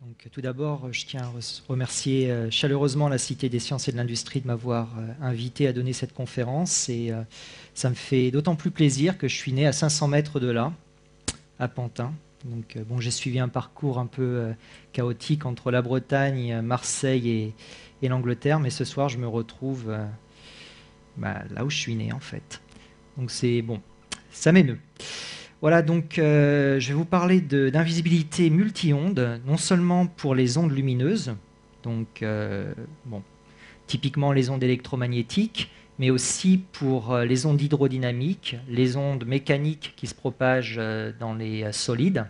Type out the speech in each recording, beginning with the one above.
Donc, tout d'abord, je tiens à remercier chaleureusement la Cité des sciences et de l'industrie de m'avoir invité à donner cette conférence. Et ça me fait d'autant plus plaisir que je suis né à 500 mètres de là, à Pantin. Donc, bon, j'ai suivi un parcours un peu chaotique entre la Bretagne, Marseille et l'Angleterre, mais ce soir, je me retrouve là où je suis né, en fait. Donc, c'est bon, ça m'émeut. Voilà, donc je vais vous parler d'invisibilité multi-ondes, non seulement pour les ondes lumineuses, donc bon, typiquement les ondes électromagnétiques, mais aussi pour les ondes hydrodynamiques, les ondes mécaniques qui se propagent dans les solides.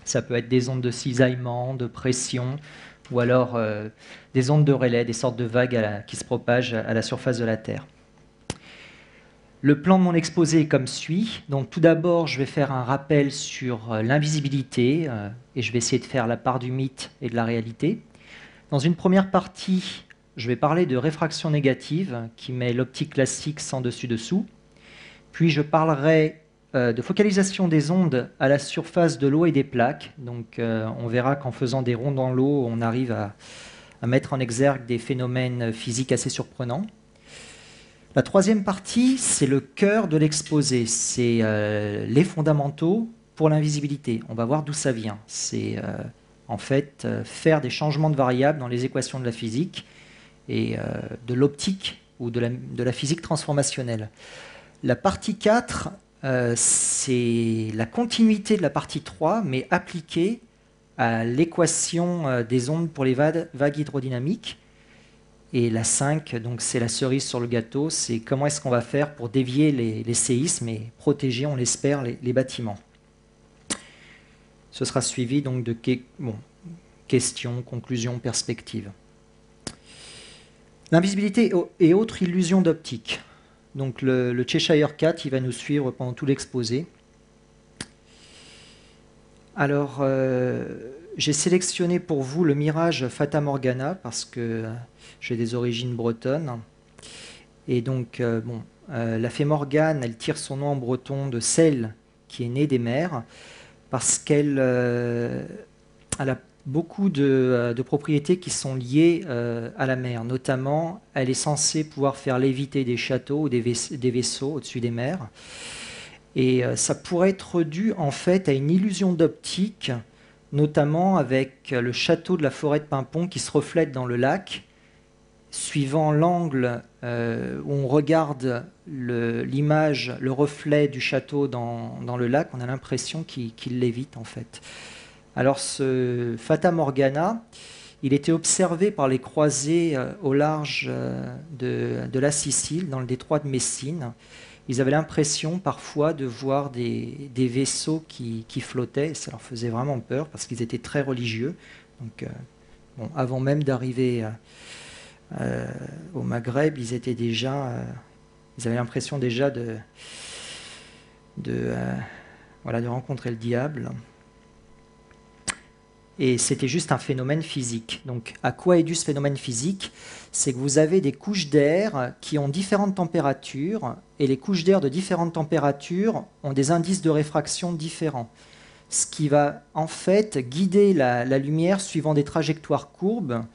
Ça peut être des ondes de cisaillement, de pression, ou alors des ondes de relais, des sortes de vagues qui se propagent à la surface de la Terre. Le plan de mon exposé est comme suit. Donc, tout d'abord, je vais faire un rappel sur l'invisibilité et je vais essayer de faire la part du mythe et de la réalité. Dans une première partie, je vais parler de réfraction négative qui met l'optique classique sans dessus-dessous. Puis, je parlerai de focalisation des ondes à la surface de l'eau et des plaques. Donc, on verra qu'en faisant des ronds dans l'eau, on arrive à mettre en exergue des phénomènes physiques assez surprenants. La troisième partie, c'est le cœur de l'exposé, c'est les fondamentaux pour l'invisibilité. On va voir d'où ça vient. C'est en fait faire des changements de variables dans les équations de la physique et de l'optique ou de la physique transformationnelle. La partie 4, c'est la continuité de la partie 3, mais appliquée à l'équation des ondes pour les vagues hydrodynamiques. Et la 5, donc c'est la cerise sur le gâteau, c'est comment est-ce qu'on va faire pour dévier les séismes et protéger, on l'espère, les bâtiments. Ce sera suivi donc de questions, conclusions, perspectives. L'invisibilité et autres illusions d'optique. Donc le Cheshire Cat, il va nous suivre pendant tout l'exposé. Alors, j'ai sélectionné pour vous le mirage Fata Morgana parce que j'ai des origines bretonnes. Et donc, la fée Morgane, elle tire son nom en breton de celle qui est née des mers parce qu'elle elle a beaucoup de propriétés qui sont liées à la mer. Notamment, elle est censée pouvoir faire léviter des châteaux ou des vaisseaux au-dessus des mers. Et ça pourrait être dû en fait à une illusion d'optique, notamment avec le château de la forêt de Pimpon qui se reflète dans le lac. Suivant l'angle où on regarde l'image, le reflet du château dans le lac, on a l'impression qu'il lévite en fait. Alors ce Fata Morgana, il était observé par les croisés au large de la Sicile, dans le détroit de Messine. Ils avaient l'impression parfois de voir des vaisseaux qui flottaient, et ça leur faisait vraiment peur parce qu'ils étaient très religieux. Donc, avant même d'arriver au Maghreb, ils étaient déjà, ils avaient l'impression déjà de rencontrer le diable. Et c'était juste un phénomène physique. Donc, à quoi est dû ce phénomène physique? C'est que vous avez des couches d'air qui ont différentes températures, et les couches d'air de différentes températures ont des indices de réfraction différents. Ce qui va en fait guider la lumière suivant des trajectoires courbes.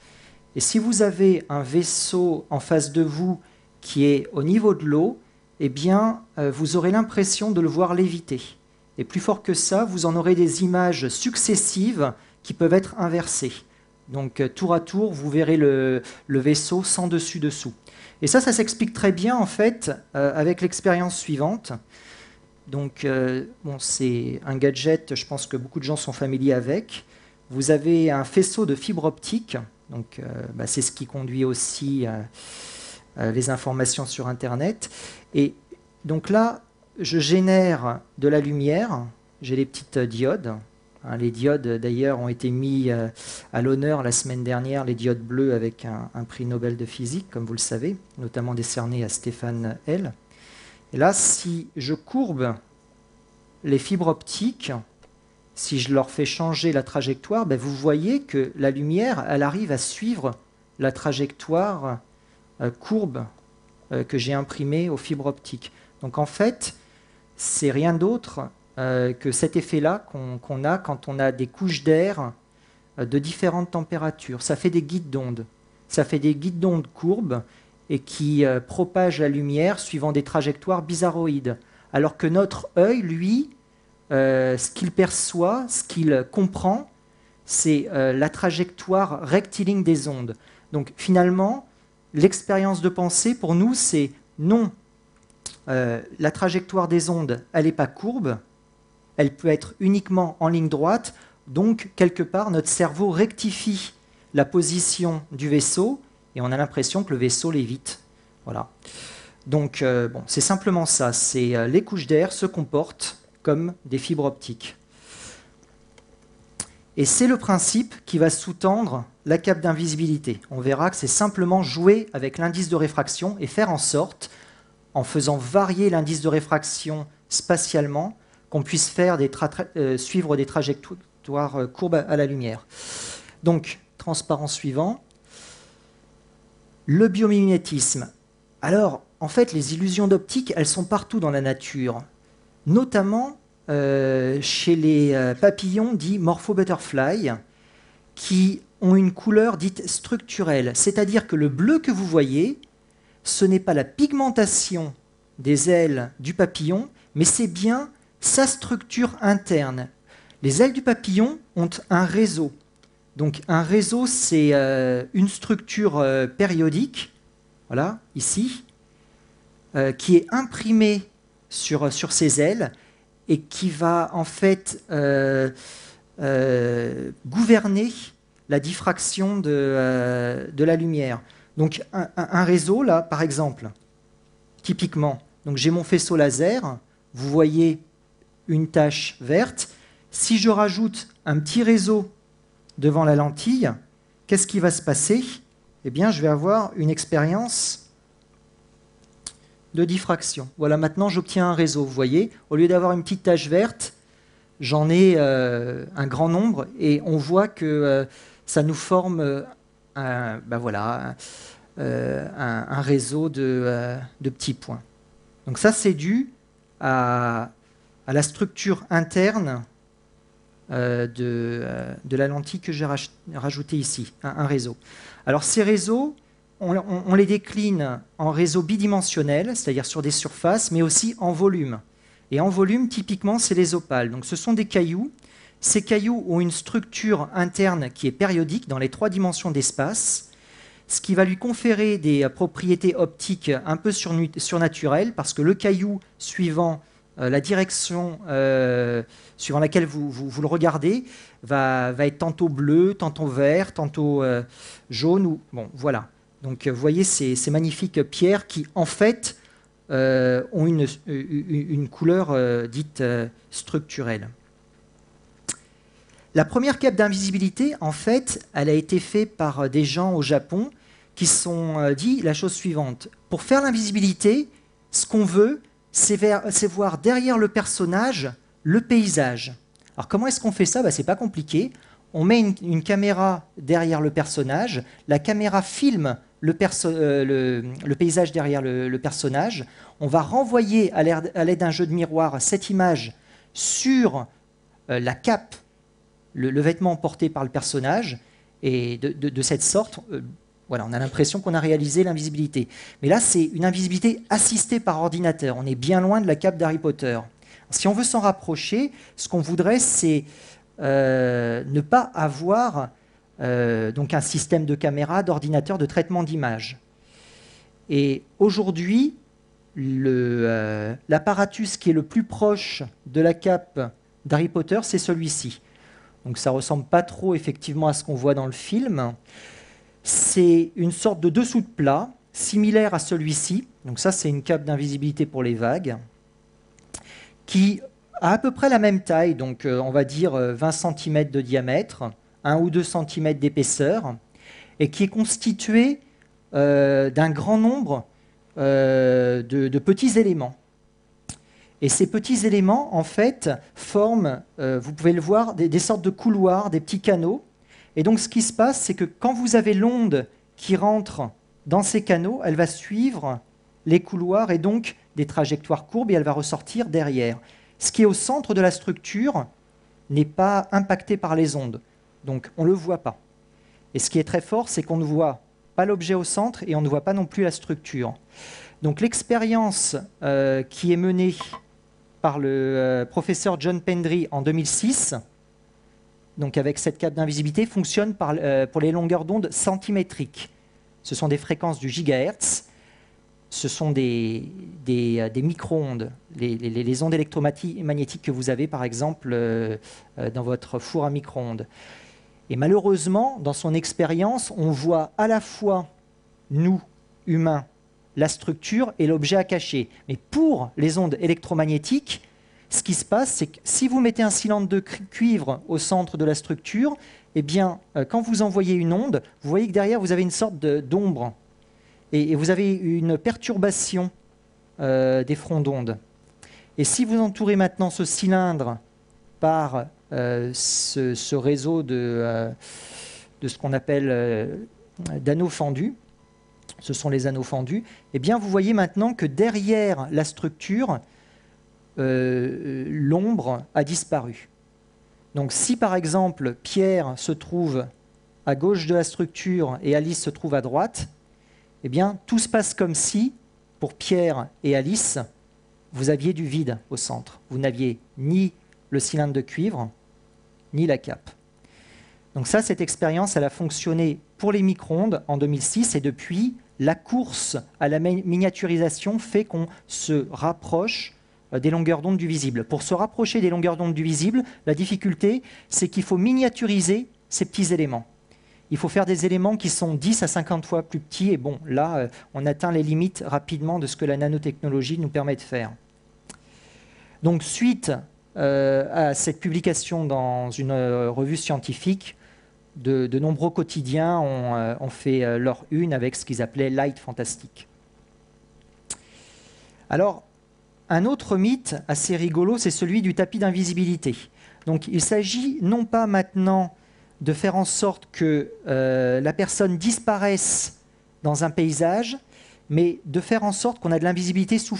Et si vous avez un vaisseau en face de vous qui est au niveau de l'eau, eh bien, vous aurez l'impression de le voir léviter. Et plus fort que ça, vous en aurez des images successives qui peuvent être inversées. Donc, tour à tour, vous verrez le vaisseau sans dessus-dessous. Et ça s'explique très bien, en fait, avec l'expérience suivante. Donc, c'est un gadget, je pense que beaucoup de gens sont familiers avec. Vous avez un faisceau de fibre optique. Donc, c'est ce qui conduit aussi les informations sur Internet. Et donc là, je génère de la lumière. J'ai les petites diodes. Les diodes, d'ailleurs, ont été mis à l'honneur la semaine dernière, les diodes bleues avec un prix Nobel de physique, comme vous le savez, notamment décerné à Stéphane L. Et là, si je courbe les fibres optiques, si je leur fais changer la trajectoire, vous voyez que la lumière, elle arrive à suivre la trajectoire courbe que j'ai imprimée aux fibres optiques. Donc en fait, c'est rien d'autre que cet effet-là qu'on a quand on a des couches d'air de différentes températures. Ça fait des guides d'ondes. Ça fait des guides d'ondes courbes et qui propagent la lumière suivant des trajectoires bizarroïdes. Alors que notre œil, lui, ce qu'il perçoit, ce qu'il comprend, c'est la trajectoire rectiligne des ondes. Donc finalement, l'expérience de pensée, pour nous, c'est non, la trajectoire des ondes, elle n'est pas courbe, elle peut être uniquement en ligne droite, donc quelque part, notre cerveau rectifie la position du vaisseau, et on a l'impression que le vaisseau lévite. Voilà. Donc, bon, c'est simplement ça, c'est les couches d'air se comportent comme des fibres optiques. Et c'est le principe qui va sous-tendre la cape d'invisibilité. On verra que c'est simplement jouer avec l'indice de réfraction et faire en sorte, en faisant varier l'indice de réfraction spatialement, qu'on puisse faire suivre des trajectoires courbes à la lumière. Donc, transparent suivant. Le biomimétisme. Alors, en fait, les illusions d'optique, elles sont partout dans la nature, notamment chez les papillons dits morpho-butterfly, qui ont une couleur dite structurelle. C'est-à-dire que le bleu que vous voyez, ce n'est pas la pigmentation des ailes du papillon, mais c'est bien sa structure interne. Les ailes du papillon ont un réseau. Donc un réseau, c'est une structure périodique, voilà, ici, qui est imprimée sur ses ailes et qui va en fait gouverner la diffraction de la lumière. Donc un réseau, là, par exemple, typiquement, donc j'ai mon faisceau laser, vous voyez une tache verte. Si je rajoute un petit réseau devant la lentille, qu'est-ce qui va se passer? Eh bien, je vais avoir une expérience de diffraction. Voilà, maintenant j'obtiens un réseau, vous voyez. Au lieu d'avoir une petite tache verte, j'en ai un grand nombre et on voit que ça nous forme un réseau de petits points. Donc ça, c'est dû à la structure interne de la lentille que j'ai rajoutée ici, un réseau. Alors ces réseaux, on les décline en réseaux bidimensionnels, c'est-à-dire sur des surfaces, mais aussi en volume. Et en volume, typiquement, c'est les opales. Donc ce sont des cailloux. Ces cailloux ont une structure interne qui est périodique dans les 3 dimensions d'espace, ce qui va lui conférer des propriétés optiques un peu surnaturelles, parce que le caillou, suivant la direction suivant laquelle vous le regardez, va être tantôt bleu, tantôt vert, tantôt jaune. Bon, voilà. Donc vous voyez ces magnifiques pierres qui, en fait, ont une couleur dite structurelle. La première cape d'invisibilité, en fait, elle a été faite par des gens au Japon qui se sont dit la chose suivante. Pour faire l'invisibilité, ce qu'on veut, c'est voir derrière le personnage le paysage. Alors comment est-ce qu'on fait ça? C'est pas compliqué. On met une caméra derrière le personnage, la caméra filme le paysage derrière le personnage. On va renvoyer à l'aide d'un jeu de miroir cette image sur la cape, le vêtement porté par le personnage, et de cette sorte, voilà, on a l'impression qu'on a réalisé l'invisibilité. Mais là, c'est une invisibilité assistée par ordinateur. On est bien loin de la cape d'Harry Potter. Si on veut s'en rapprocher, ce qu'on voudrait, c'est ne pas avoir donc un système de caméra, d'ordinateur, de traitement d'image. Et aujourd'hui, l'apparatus qui est le plus proche de la cape d'Harry Potter, c'est celui-ci. Donc ça ne ressemble pas trop effectivement à ce qu'on voit dans le film. C'est une sorte de dessous de plat, similaire à celui-ci. Donc ça, c'est une cape d'invisibilité pour les vagues, qui a à peu près la même taille, donc on va dire 20 cm de diamètre, 1 ou 2 cm d'épaisseur, et qui est constituée d'un grand nombre de petits éléments. Et ces petits éléments, en fait, forment, vous pouvez le voir, des sortes de couloirs, des petits canaux. Et donc, ce qui se passe, c'est que quand vous avez l'onde qui rentre dans ces canaux, elle va suivre les couloirs et donc des trajectoires courbes et elle va ressortir derrière. Ce qui est au centre de la structure n'est pas impacté par les ondes. Donc on ne le voit pas. Et ce qui est très fort, c'est qu'on ne voit pas l'objet au centre et on ne voit pas non plus la structure. Donc l'expérience qui est menée par le professeur John Pendry en 2006, donc avec cette cape d'invisibilité, fonctionne pour les longueurs d'onde centimétriques. Ce sont des fréquences du gigahertz. Ce sont des micro-ondes, les ondes électromagnétiques que vous avez, par exemple, dans votre four à micro-ondes. Et malheureusement, dans son expérience, on voit à la fois, nous, humains, la structure et l'objet à cacher. Mais pour les ondes électromagnétiques, ce qui se passe, c'est que si vous mettez un cylindre de cuivre au centre de la structure, eh bien, quand vous envoyez une onde, vous voyez que derrière, vous avez une sorte d'ombre. Et vous avez une perturbation des fronts d'onde. Et si vous entourez maintenant ce cylindre par ce réseau de ce qu'on appelle d'anneaux fendus, ce sont les anneaux fendus, eh bien vous voyez maintenant que derrière la structure, l'ombre a disparu. Donc si par exemple Pierre se trouve à gauche de la structure et Alice se trouve à droite, eh bien tout se passe comme si, pour Pierre et Alice, vous aviez du vide au centre. Vous n'aviez ni le cylindre de cuivre, ni la cape. Donc ça, cette expérience, elle a fonctionné pour les micro-ondes en 2006 et depuis, la course à la miniaturisation fait qu'on se rapproche des longueurs d'onde du visible. Pour se rapprocher des longueurs d'onde du visible, la difficulté, c'est qu'il faut miniaturiser ces petits éléments. Il faut faire des éléments qui sont 10 à 50 fois plus petits et bon, là, on atteint les limites rapidement de ce que la nanotechnologie nous permet de faire. Donc, suite à cette publication dans une revue scientifique, de nombreux quotidiens ont fait leur une avec ce qu'ils appelaient Light Fantastic. Alors, un autre mythe assez rigolo, c'est celui du tapis d'invisibilité. Donc, il s'agit non pas maintenant de faire en sorte que la personne disparaisse dans un paysage, mais de faire en sorte qu'on a de l'invisibilité sur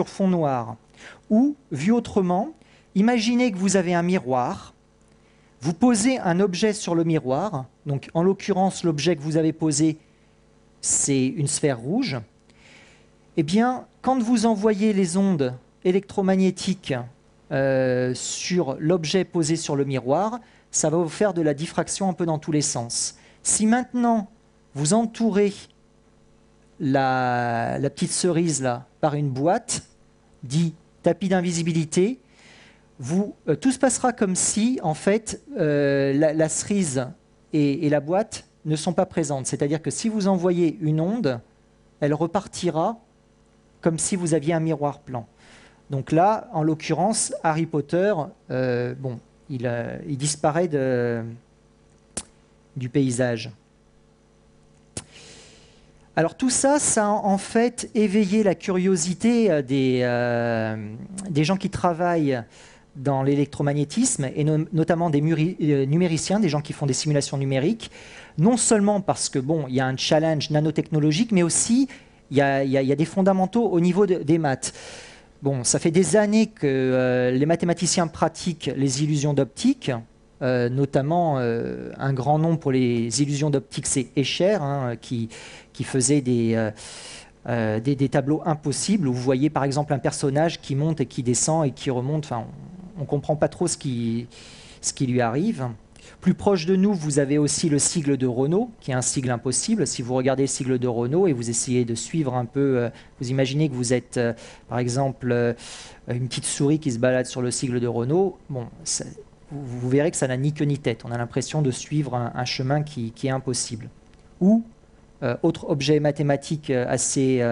fond noir. Ou, vu autrement, imaginez que vous avez un miroir, vous posez un objet sur le miroir, donc en l'occurrence l'objet que vous avez posé, c'est une sphère rouge. Eh bien, quand vous envoyez les ondes électromagnétiques sur l'objet posé sur le miroir, ça va vous faire de la diffraction un peu dans tous les sens. Si maintenant vous entourez la petite cerise là par une boîte, dit tapis d'invisibilité, tout se passera comme si, en fait, la cerise et la boîte ne sont pas présentes. C'est-à-dire que si vous envoyez une onde, elle repartira comme si vous aviez un miroir plan. Donc là, en l'occurrence, Harry Potter, il disparaît du paysage. Alors tout ça, ça a en fait éveillé la curiosité des gens qui travaillent dans l'électromagnétisme, et notamment des numériciens, des gens qui font des simulations numériques, non seulement parce que il y a un challenge nanotechnologique, mais aussi il y a des fondamentaux au niveau des maths. Bon, ça fait des années que les mathématiciens pratiquent les illusions d'optique, notamment un grand nom pour les illusions d'optique, c'est Escher, qui faisait des tableaux impossibles où vous voyez par exemple un personnage qui monte et qui descend et qui remonte. Enfin, on ne comprend pas trop ce qui lui arrive. Plus proche de nous, vous avez aussi le sigle de Renault, qui est un sigle impossible. Si vous regardez le sigle de Renault et vous essayez de suivre un peu, vous imaginez que vous êtes, par exemple, une petite souris qui se balade sur le sigle de Renault, vous verrez que ça n'a ni queue ni tête. On a l'impression de suivre un chemin qui est impossible. Ou, autre objet mathématique assez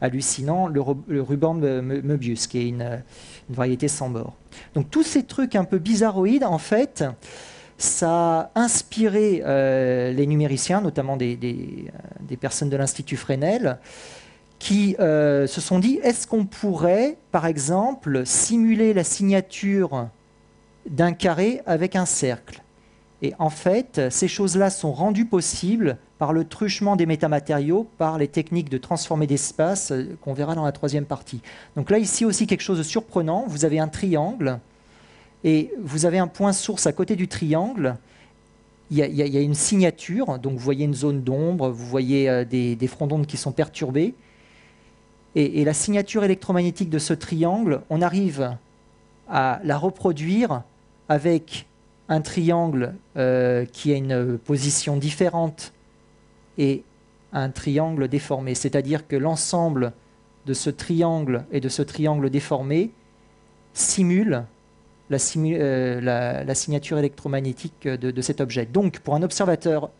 hallucinant, le ruban de Möbius, qui est une variété sans bord. Donc tous ces trucs un peu bizarroïdes, en fait, ça a inspiré les numériciens, notamment des personnes de l'Institut Fresnel, qui se sont dit, est-ce qu'on pourrait, par exemple, simuler la signature d'un carré avec un cercle? Et en fait, ces choses-là sont rendues possibles par le truchement des métamatériaux, par les techniques de transformer d'espace qu'on verra dans la troisième partie. Donc là, ici aussi, quelque chose de surprenant. Vous avez un triangle et vous avez un point source à côté du triangle. il y a une signature, donc vous voyez une zone d'ombre, vous voyez des fronts d'onde qui sont perturbés, et la signature électromagnétique de ce triangle, on arrive à la reproduire avec un triangle qui a une position différente et un triangle déformé. C'est-à-dire que l'ensemble de ce triangle et de ce triangle déformé simule la signature électromagnétique de cet objet. Donc, pour un observateur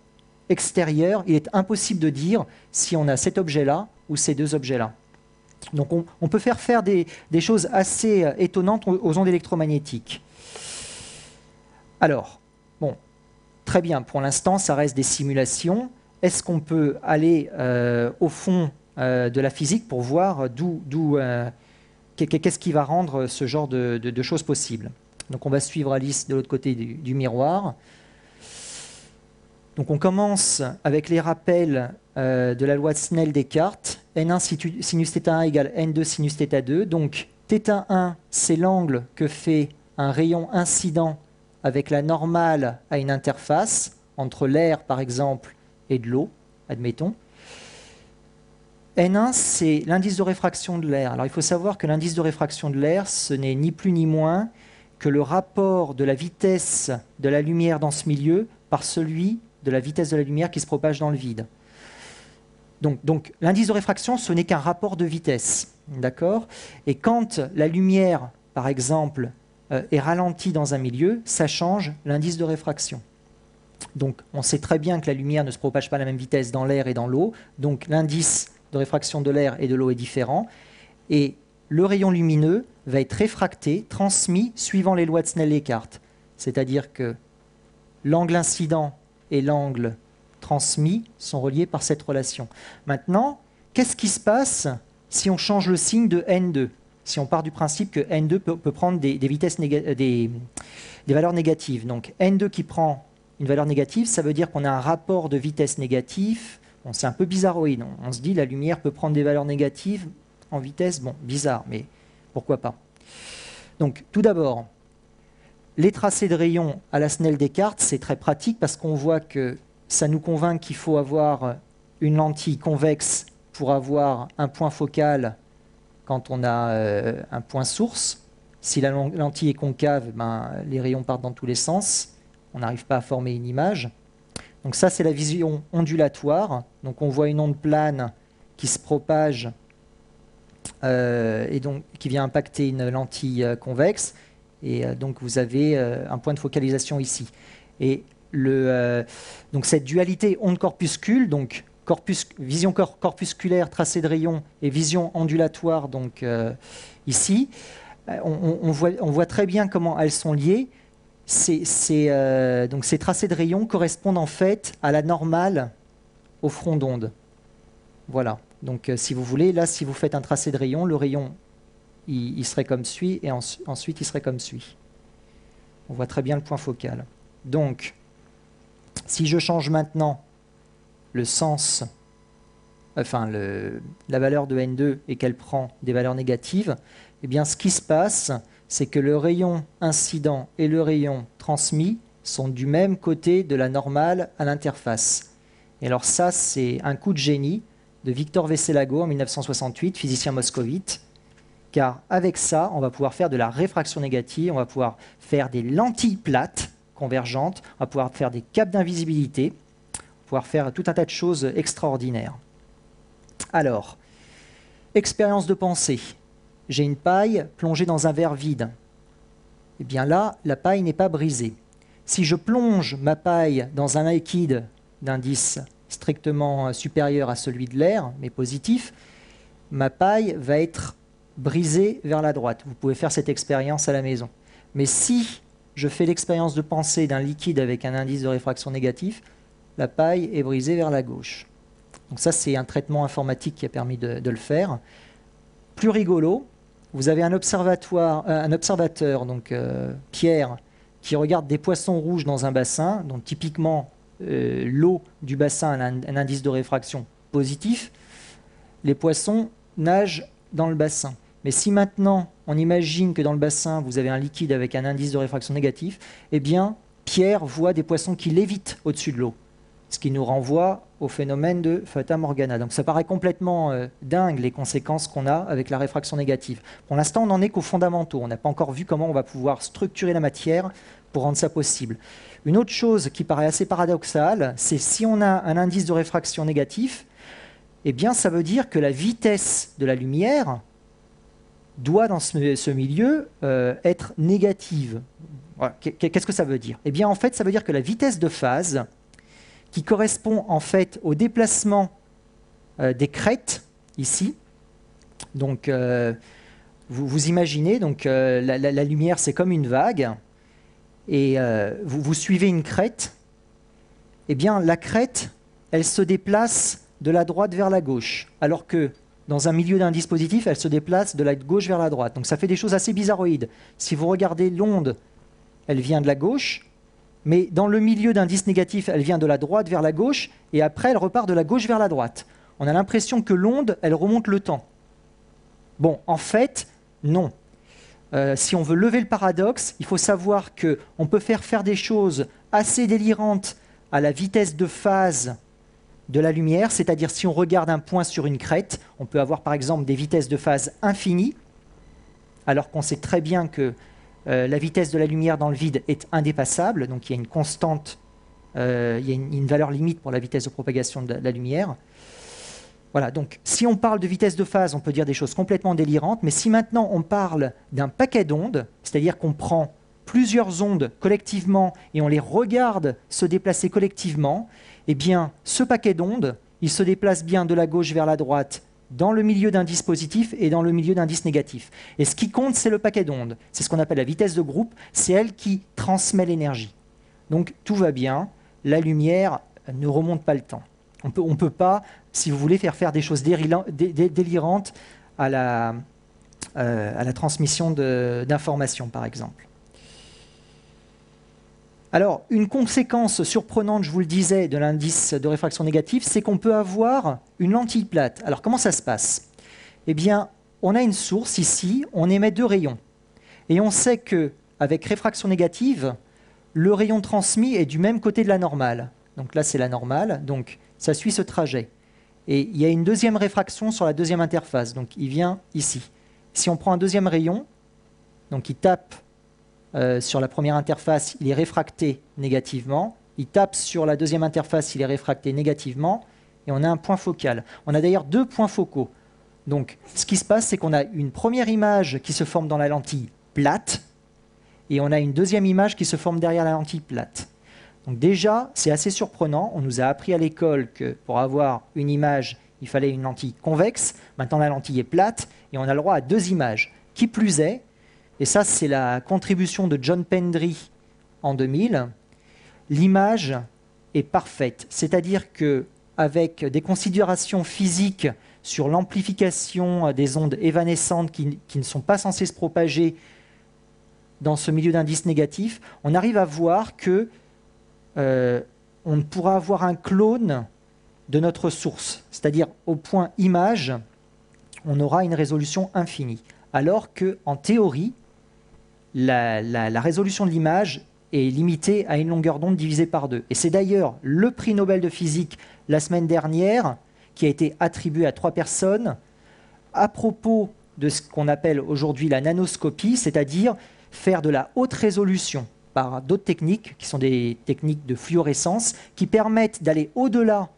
extérieur, il est impossible de dire si on a cet objet-là ou ces deux objets-là. Donc, on peut faire des choses assez étonnantes aux ondes électromagnétiques. Alors, bon, très bien, pour l'instant, ça reste des simulations. Est-ce qu'on peut aller au fond de la physique pour voir qu'est-ce qui va rendre ce genre de choses possibles? Donc on va suivre Alice de l'autre côté du miroir. Donc on commence avec les rappels de la loi de Snell-Descartes. N1 sinus θ1 égale N2 sinus θ2. Donc θ1, c'est l'angle que fait un rayon incident avec la normale à une interface, entre l'air par exemple et de l'eau, admettons. N1, c'est l'indice de réfraction de l'air. Alors il faut savoir que l'indice de réfraction de l'air, ce n'est ni plus ni moins que le rapport de la vitesse de la lumière dans ce milieu par celui de la vitesse de la lumière qui se propage dans le vide. Donc l'indice de réfraction, ce n'est qu'un rapport de vitesse. D'accord ? Et quand la lumière, par exemple, est ralentie dans un milieu, ça change l'indice de réfraction. Donc on sait très bien que la lumière ne se propage pas à la même vitesse dans l'air et dans l'eau, donc l'indice de réfraction de l'air et de l'eau est différent, et le rayon lumineux va être réfracté, transmis suivant les lois de Snell-Descartes. C'est-à-dire que l'angle incident et l'angle transmis sont reliés par cette relation. Maintenant, qu'est-ce qui se passe si on change le signe de N2 ? Si on part du principe que N2 peut prendre des valeurs négatives. Donc N2 qui prend une valeur négative, ça veut dire qu'on a un rapport de vitesse négatif. Bon, c'est un peu bizarroïde. On se dit la lumière peut prendre des valeurs négatives en vitesse. Bon, bizarre, mais pourquoi pas. Donc tout d'abord, les tracés de rayons à la Snell-Descartes, c'est très pratique parce qu'on voit que ça nous convainc qu'il faut avoir une lentille convexe pour avoir un point focal quand on a un point source. Si la lentille est concave, ben, les rayons partent dans tous les sens. On n'arrive pas à former une image. Donc ça, c'est la vision ondulatoire. Donc on voit une onde plane qui se propage et donc qui vient impacter une lentille convexe. Et donc vous avez un point de focalisation ici. Et donc cette dualité onde-corpuscule, donc vision corpusculaire, tracé de rayons, et vision ondulatoire, donc ici, on voit très bien comment elles sont liées. Donc ces tracés de rayons correspondent en fait à la normale au front d'onde. Voilà. Donc si vous voulez, là, si vous faites un tracé de rayon, le rayon, il serait comme suit, et ensuite il serait comme suit. On voit très bien le point focal. Donc, si je change maintenant le sens, enfin la valeur de N2 et qu'elle prend des valeurs négatives, eh bien ce qui se passe, c'est que le rayon incident et le rayon transmis sont du même côté de la normale à l'interface. Et alors ça, c'est un coup de génie de Victor Veselago en 1968, physicien moscovite, car avec ça, on va pouvoir faire de la réfraction négative, on va pouvoir faire des lentilles plates, convergentes, on va pouvoir faire des capes d'invisibilité, on va pouvoir faire tout un tas de choses extraordinaires. Alors, expérience de pensée. J'ai une paille plongée dans un verre vide. Eh bien là, la paille n'est pas brisée. Si je plonge ma paille dans un liquide d'indice strictement supérieur à celui de l'air, mais positif, ma paille va être brisée vers la droite. Vous pouvez faire cette expérience à la maison. Mais si je fais l'expérience de pensée d'un liquide avec un indice de réfraction négatif, la paille est brisée vers la gauche. Donc ça, c'est un traitement informatique qui a permis de le faire. Plus rigolo, vous avez un observateur, donc Pierre, qui regarde des poissons rouges dans un bassin. Donc typiquement, l'eau du bassin a un indice de réfraction positif. Les poissons nagent dans le bassin. Mais si maintenant, on imagine que dans le bassin, vous avez un liquide avec un indice de réfraction négatif, eh bien, Pierre voit des poissons qui lévitent au-dessus de l'eau, ce qui nous renvoie au phénomène de Fata Morgana. Donc ça paraît complètement dingue les conséquences qu'on a avec la réfraction négative. Pour l'instant, on n'en est qu'aux fondamentaux. On n'a pas encore vu comment on va pouvoir structurer la matière pour rendre ça possible. Une autre chose qui paraît assez paradoxale, c'est si on a un indice de réfraction négatif, eh bien ça veut dire que la vitesse de la lumière doit dans ce milieu être négative. Voilà. Qu'est-ce que ça veut dire? Eh bien en fait ça veut dire que la vitesse de phase, qui correspond en fait au déplacement des crêtes ici, donc vous imaginez, donc, la lumière c'est comme une vague, et vous suivez une crête, eh bien la crête elle se déplace de la droite vers la gauche, alors que dans un milieu d'un dispositif, elle se déplace de la gauche vers la droite. Donc ça fait des choses assez bizarroïdes. Si vous regardez l'onde, elle vient de la gauche, mais dans le milieu d'un disque négatif, elle vient de la droite vers la gauche, et après elle repart de la gauche vers la droite. On a l'impression que l'onde, elle remonte le temps. Bon, en fait, non. Si on veut lever le paradoxe, il faut savoir qu'on peut faire des choses assez délirantes à la vitesse de phase de la lumière, c'est-à-dire si on regarde un point sur une crête, on peut avoir par exemple des vitesses de phase infinies, alors qu'on sait très bien que la vitesse de la lumière dans le vide est indépassable, donc il y a une constante, il y a une valeur limite pour la vitesse de propagation de la lumière. Voilà, donc si on parle de vitesse de phase, on peut dire des choses complètement délirantes, mais si maintenant on parle d'un paquet d'ondes, c'est-à-dire qu'on prend plusieurs ondes collectivement et on les regarde se déplacer collectivement, eh bien, ce paquet d'ondes, il se déplace bien de la gauche vers la droite dans le milieu d'un disque positif et dans le milieu d'un disque négatif. Et ce qui compte, c'est le paquet d'ondes. C'est ce qu'on appelle la vitesse de groupe, c'est elle qui transmet l'énergie. Donc tout va bien, la lumière ne remonte pas le temps. On peut pas, si vous voulez, faire des choses délirantes à la transmission d'informations, par exemple. Alors, une conséquence surprenante, je vous le disais, de l'indice de réfraction négative, c'est qu'on peut avoir une lentille plate. Alors, comment ça se passe? Eh bien, on a une source ici, on émet deux rayons. Et on sait qu'avec réfraction négative, le rayon transmis est du même côté de la normale. Donc là, c'est la normale, donc ça suit ce trajet. Et il y a une deuxième réfraction sur la deuxième interface, donc il vient ici. Si on prend un deuxième rayon, donc il tape sur la première interface, il est réfracté négativement. Il tape sur la deuxième interface, il est réfracté négativement. Et on a un point focal. On a d'ailleurs deux points focaux. Donc, ce qui se passe, c'est qu'on a une première image qui se forme dans la lentille plate, et on a une deuxième image qui se forme derrière la lentille plate. Donc déjà, c'est assez surprenant. On nous a appris à l'école que pour avoir une image, il fallait une lentille convexe. Maintenant, la lentille est plate, et on a le droit à deux images. Qui plus est, et ça, c'est la contribution de John Pendry en 2000. L'image est parfaite, c'est-à-dire qu'avec des considérations physiques sur l'amplification des ondes évanescentes qui ne sont pas censées se propager dans ce milieu d'indice négatif, on arrive à voir que on pourra avoir un clone de notre source, c'est-à-dire au point image, on aura une résolution infinie, alors qu'en théorie, la résolution de l'image est limitée à une longueur d'onde divisée par 2. Et c'est d'ailleurs le prix Nobel de physique la semaine dernière qui a été attribué à 3 personnes à propos de ce qu'on appelle aujourd'hui la nanoscopie, c'est-à-dire faire de la haute résolution par d'autres techniques, qui sont des techniques de fluorescence, qui permettent d'aller au-delà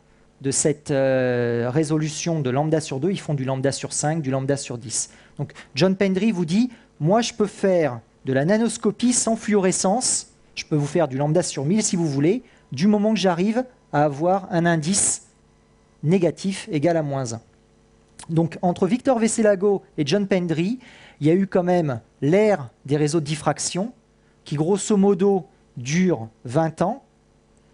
de cette résolution de lambda sur 2. Ils font du lambda sur 5, du lambda sur 10. Donc John Pendry vous dit, moi je peux faire de la nanoscopie sans fluorescence, je peux vous faire du lambda sur 1000 si vous voulez, du moment que j'arrive à avoir un indice négatif égal à -1. Donc entre Victor Veselago et John Pendry, il y a eu quand même l'ère des réseaux de diffraction, qui grosso modo dure 20 ans.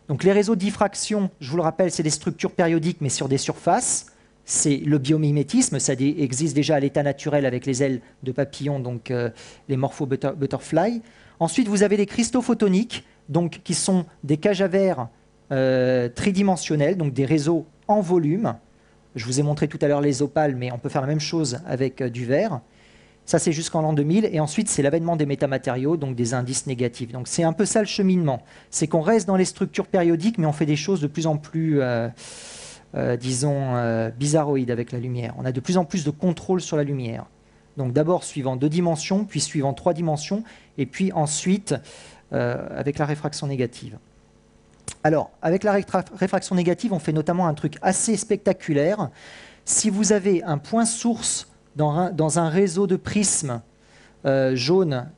Donc les réseaux de diffraction, je vous le rappelle, c'est des structures périodiques mais sur des surfaces. C'est le biomimétisme, ça existe déjà à l'état naturel avec les ailes de papillon, donc les morpho-butterfly. Ensuite, vous avez les cristaux photoniques, donc, qui sont des cages à verre tridimensionnels, donc des réseaux en volume. Je vous ai montré tout à l'heure les opales, mais on peut faire la même chose avec du verre. Ça, c'est jusqu'en l'an 2000. Et ensuite, c'est l'avènement des métamatériaux, donc des indices négatifs. Donc c'est un peu ça le cheminement. C'est qu'on reste dans les structures périodiques, mais on fait des choses de plus en plus, disons, bizarroïdes avec la lumière. On a de plus en plus de contrôle sur la lumière. Donc d'abord suivant 2 dimensions, puis suivant 3 dimensions, et puis ensuite avec la réfraction négative. Alors, avec la réfraction négative, on fait notamment un truc assez spectaculaire. Si vous avez un point source dans un réseau de prismes jaunes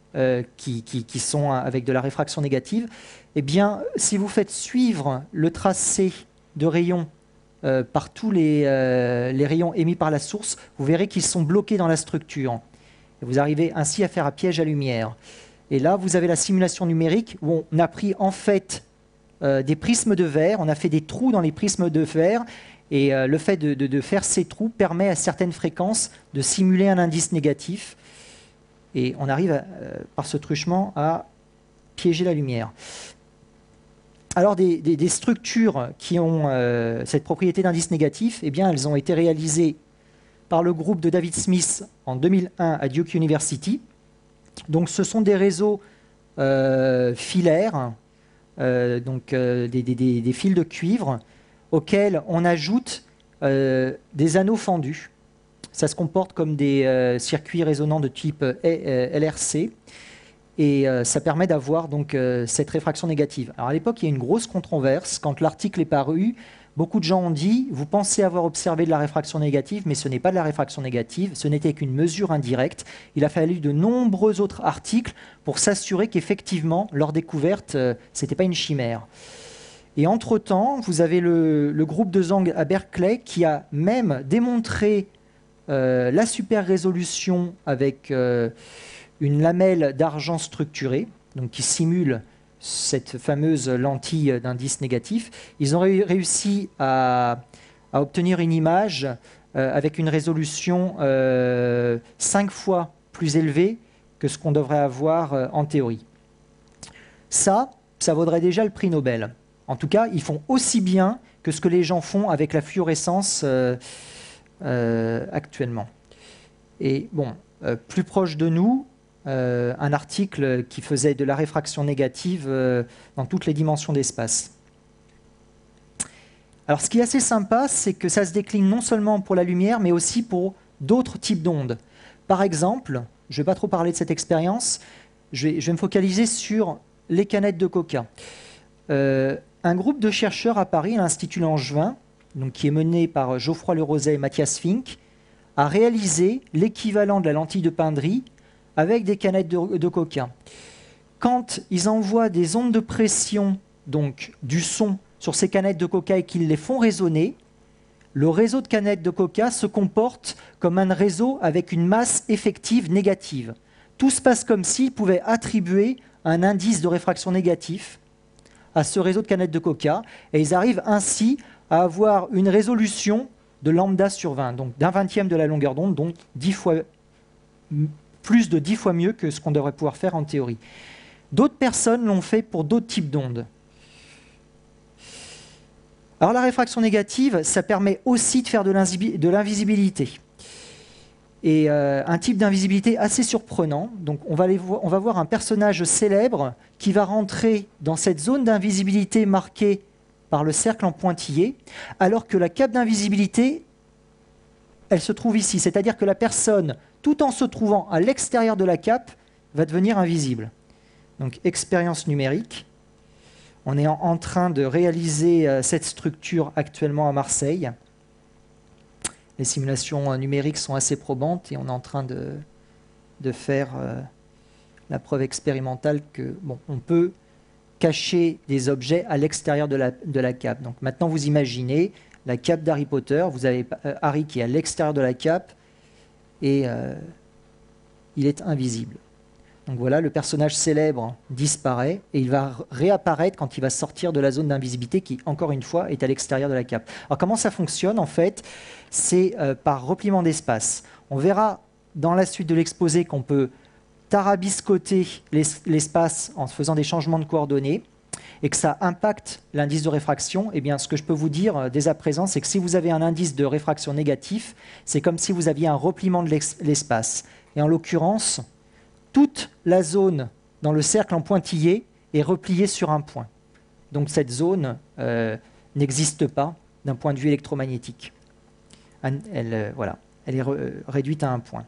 qui sont avec de la réfraction négative, eh bien, si vous faites suivre le tracé de rayons par tous les rayons émis par la source, vous verrez qu'ils sont bloqués dans la structure. Et vous arrivez ainsi à faire un piège à lumière. Et là, vous avez la simulation numérique où on a pris en fait des prismes de verre, on a fait des trous dans les prismes de verre, et le fait de faire ces trous permet à certaines fréquences de simuler un indice négatif. Et on arrive, par ce truchement, à piéger la lumière. Alors, des structures qui ont cette propriété d'indice négatif, eh bien, elles ont été réalisées par le groupe de David Smith en 2001 à Duke University. Donc, ce sont des réseaux filaires, des fils de cuivre, auxquels on ajoute des anneaux fendus. Ça se comporte comme des circuits résonants de type LRC. Et ça permet d'avoir donc cette réfraction négative. Alors à l'époque, il y a une grosse controverse. Quand l'article est paru, beaucoup de gens ont dit « Vous pensez avoir observé de la réfraction négative, mais ce n'est pas de la réfraction négative, ce n'était qu'une mesure indirecte. » Il a fallu de nombreux autres articles pour s'assurer qu'effectivement, leur découverte, ce n'était pas une chimère. Et entre-temps, vous avez le groupe de Zhang à Berkeley qui a même démontré la super résolution avec une lamelle d'argent structurée, donc qui simule cette fameuse lentille d'indice négatif. Ils ont réussi à obtenir une image avec une résolution 5 fois plus élevée que ce qu'on devrait avoir en théorie. Ça vaudrait déjà le prix Nobel. En tout cas, ils font aussi bien que ce que les gens font avec la fluorescence actuellement. Et bon, plus proche de nous, un article qui faisait de la réfraction négative dans toutes les dimensions d'espace. Alors ce qui est assez sympa, c'est que ça se décline non seulement pour la lumière, mais aussi pour d'autres types d'ondes. Par exemple, je ne vais pas trop parler de cette expérience, je vais me focaliser sur les canettes de coca. Un groupe de chercheurs à Paris, à l'Institut Langevin, donc qui est mené par Geoffroy Lerozet et Mathias Fink, a réalisé l'équivalent de la lentille de Pindry avec des canettes de coca. Quand ils envoient des ondes de pression, donc du son, sur ces canettes de coca et qu'ils les font résonner, le réseau de canettes de coca se comporte comme un réseau avec une masse effective négative. Tout se passe comme s'ils pouvaient attribuer un indice de réfraction négatif à ce réseau de canettes de coca, et ils arrivent ainsi à avoir une résolution de lambda sur 20, donc d'un 20e de la longueur d'onde, donc plus de 10 fois mieux que ce qu'on devrait pouvoir faire en théorie. D'autres personnes l'ont fait pour d'autres types d'ondes. Alors la réfraction négative, ça permet aussi de faire de l'invisibilité. Et un type d'invisibilité assez surprenant. Donc on va voir un personnage célèbre qui va rentrer dans cette zone d'invisibilité marquée par le cercle en pointillé, alors que la cape d'invisibilité, elle se trouve ici. C'est-à-dire que la personne, tout en se trouvant à l'extérieur de la cape, va devenir invisible. Donc expérience numérique. On est en train de réaliser cette structure actuellement à Marseille. Les simulations numériques sont assez probantes et on est en train de faire la preuve expérimentale que on peut cacher des objets à l'extérieur de la cape. Donc maintenant vous imaginez la cape d'Harry Potter, vous avez Harry qui est à l'extérieur de la cape et il est invisible. Donc voilà, le personnage célèbre disparaît et il va réapparaître quand il va sortir de la zone d'invisibilité qui, encore une fois, est à l'extérieur de la cape. Alors comment ça fonctionne en fait? C'est par repliement d'espace. On verra dans la suite de l'exposé qu'on peut tarabiscoter l'espace en faisant des changements de coordonnées. et que ça impacte l'indice de réfraction, eh bien, ce que je peux vous dire dès à présent, c'est que si vous avez un indice de réfraction négatif, c'est comme si vous aviez un repliement de l'espace. Et en l'occurrence, toute la zone dans le cercle en pointillé est repliée sur un point. Donc cette zone n'existe pas d'un point de vue électromagnétique. Voilà, elle est réduite à un point.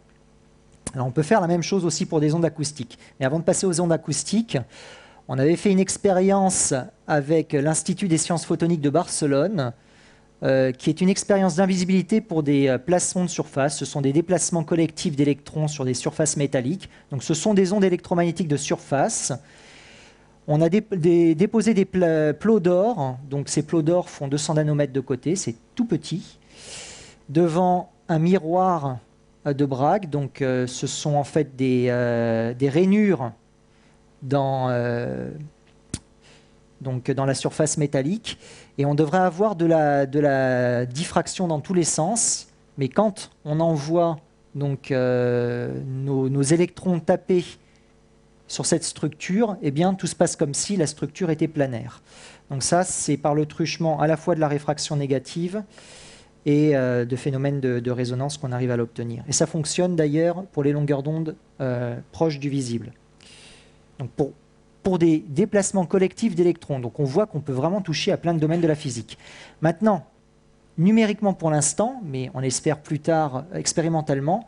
Alors on peut faire la même chose aussi pour des ondes acoustiques. Mais avant de passer aux ondes acoustiques, on avait fait une expérience avec l'Institut des sciences photoniques de Barcelone, qui est une expérience d'invisibilité pour des placements de surface. Ce sont des déplacements collectifs d'électrons sur des surfaces métalliques. Donc ce sont des ondes électromagnétiques de surface. On a déposé des plots d'or. Donc ces plots d'or font 200 nanomètres de côté, c'est tout petit, devant un miroir de Bragg. Donc ce sont en fait des rainures dans la surface métallique, et on devrait avoir de la diffraction dans tous les sens, mais quand on envoie donc, nos électrons tapés sur cette structure, eh bien, tout se passe comme si la structure était planaire. Donc ça, c'est par le truchement à la fois de la réfraction négative et de phénomènes de résonance qu'on arrive à l'obtenir. Et ça fonctionne d'ailleurs pour les longueurs d'onde proches du visible. Donc pour des déplacements collectifs d'électrons. Donc on voit qu'on peut vraiment toucher à plein de domaines de la physique. Maintenant, numériquement pour l'instant, mais on espère plus tard expérimentalement,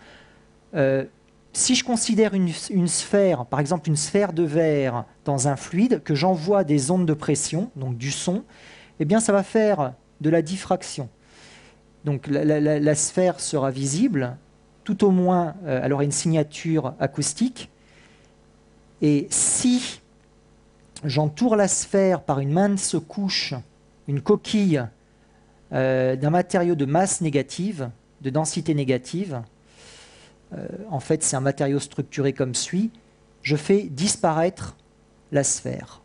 si je considère une sphère, par exemple une sphère de verre dans un fluide, que j'envoie des ondes de pression, donc du son, eh bien ça va faire de la diffraction. Donc la sphère sera visible, tout au moins elle aura une signature acoustique. Et si j'entoure la sphère par une mince couche, une coquille d'un matériau de masse négative, de densité négative, en fait c'est un matériau structuré comme suit, je fais disparaître la sphère.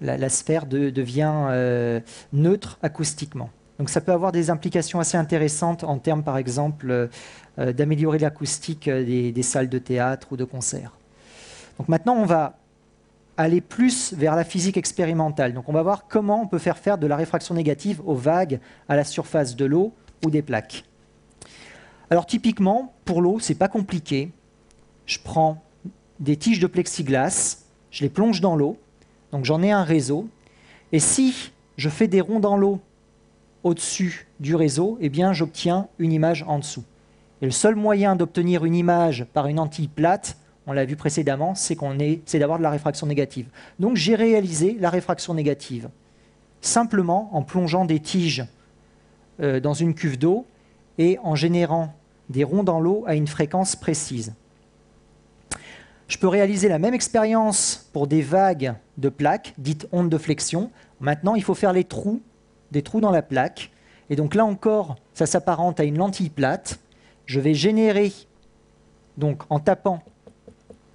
La sphère devient neutre acoustiquement. Donc ça peut avoir des implications assez intéressantes en termes par exemple d'améliorer l'acoustique des salles de théâtre ou de concert. Donc maintenant on va aller plus vers la physique expérimentale. Donc on va voir comment on peut faire de la réfraction négative aux vagues à la surface de l'eau ou des plaques. Alors typiquement, pour l'eau, c'est pas compliqué. Je prends des tiges de plexiglas, je les plonge dans l'eau, donc j'en ai un réseau, et si je fais des ronds dans l'eau au-dessus du réseau, eh bien j'obtiens une image en dessous. Et le seul moyen d'obtenir une image par une lentille plate, on l'a vu précédemment, c'est d'avoir de la réfraction négative. Donc j'ai réalisé la réfraction négative, simplement en plongeant des tiges dans une cuve d'eau et en générant des ronds dans l'eau à une fréquence précise. Je peux réaliser la même expérience pour des vagues de plaques, dites ondes de flexion. Maintenant, il faut faire des trous dans la plaque. Et donc là encore, ça s'apparente à une lentille plate. Je vais générer, donc en tapant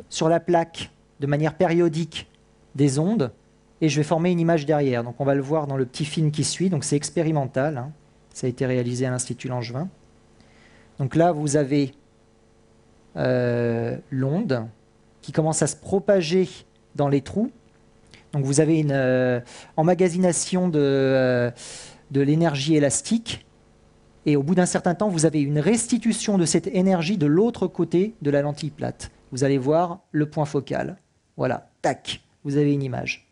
sur la plaque de manière périodique des ondes, et je vais former une image derrière. Donc on va le voir dans le petit film qui suit. Donc c'est expérimental, hein. Ça a été réalisé à l'Institut Langevin. Donc là, vous avez l'onde qui commence à se propager dans les trous. Donc vous avez une emmagasination de l'énergie élastique, et au bout d'un certain temps, vous avez une restitution de cette énergie de l'autre côté de la lentille plate. Vous allez voir le point focal. Voilà, tac, vous avez une image.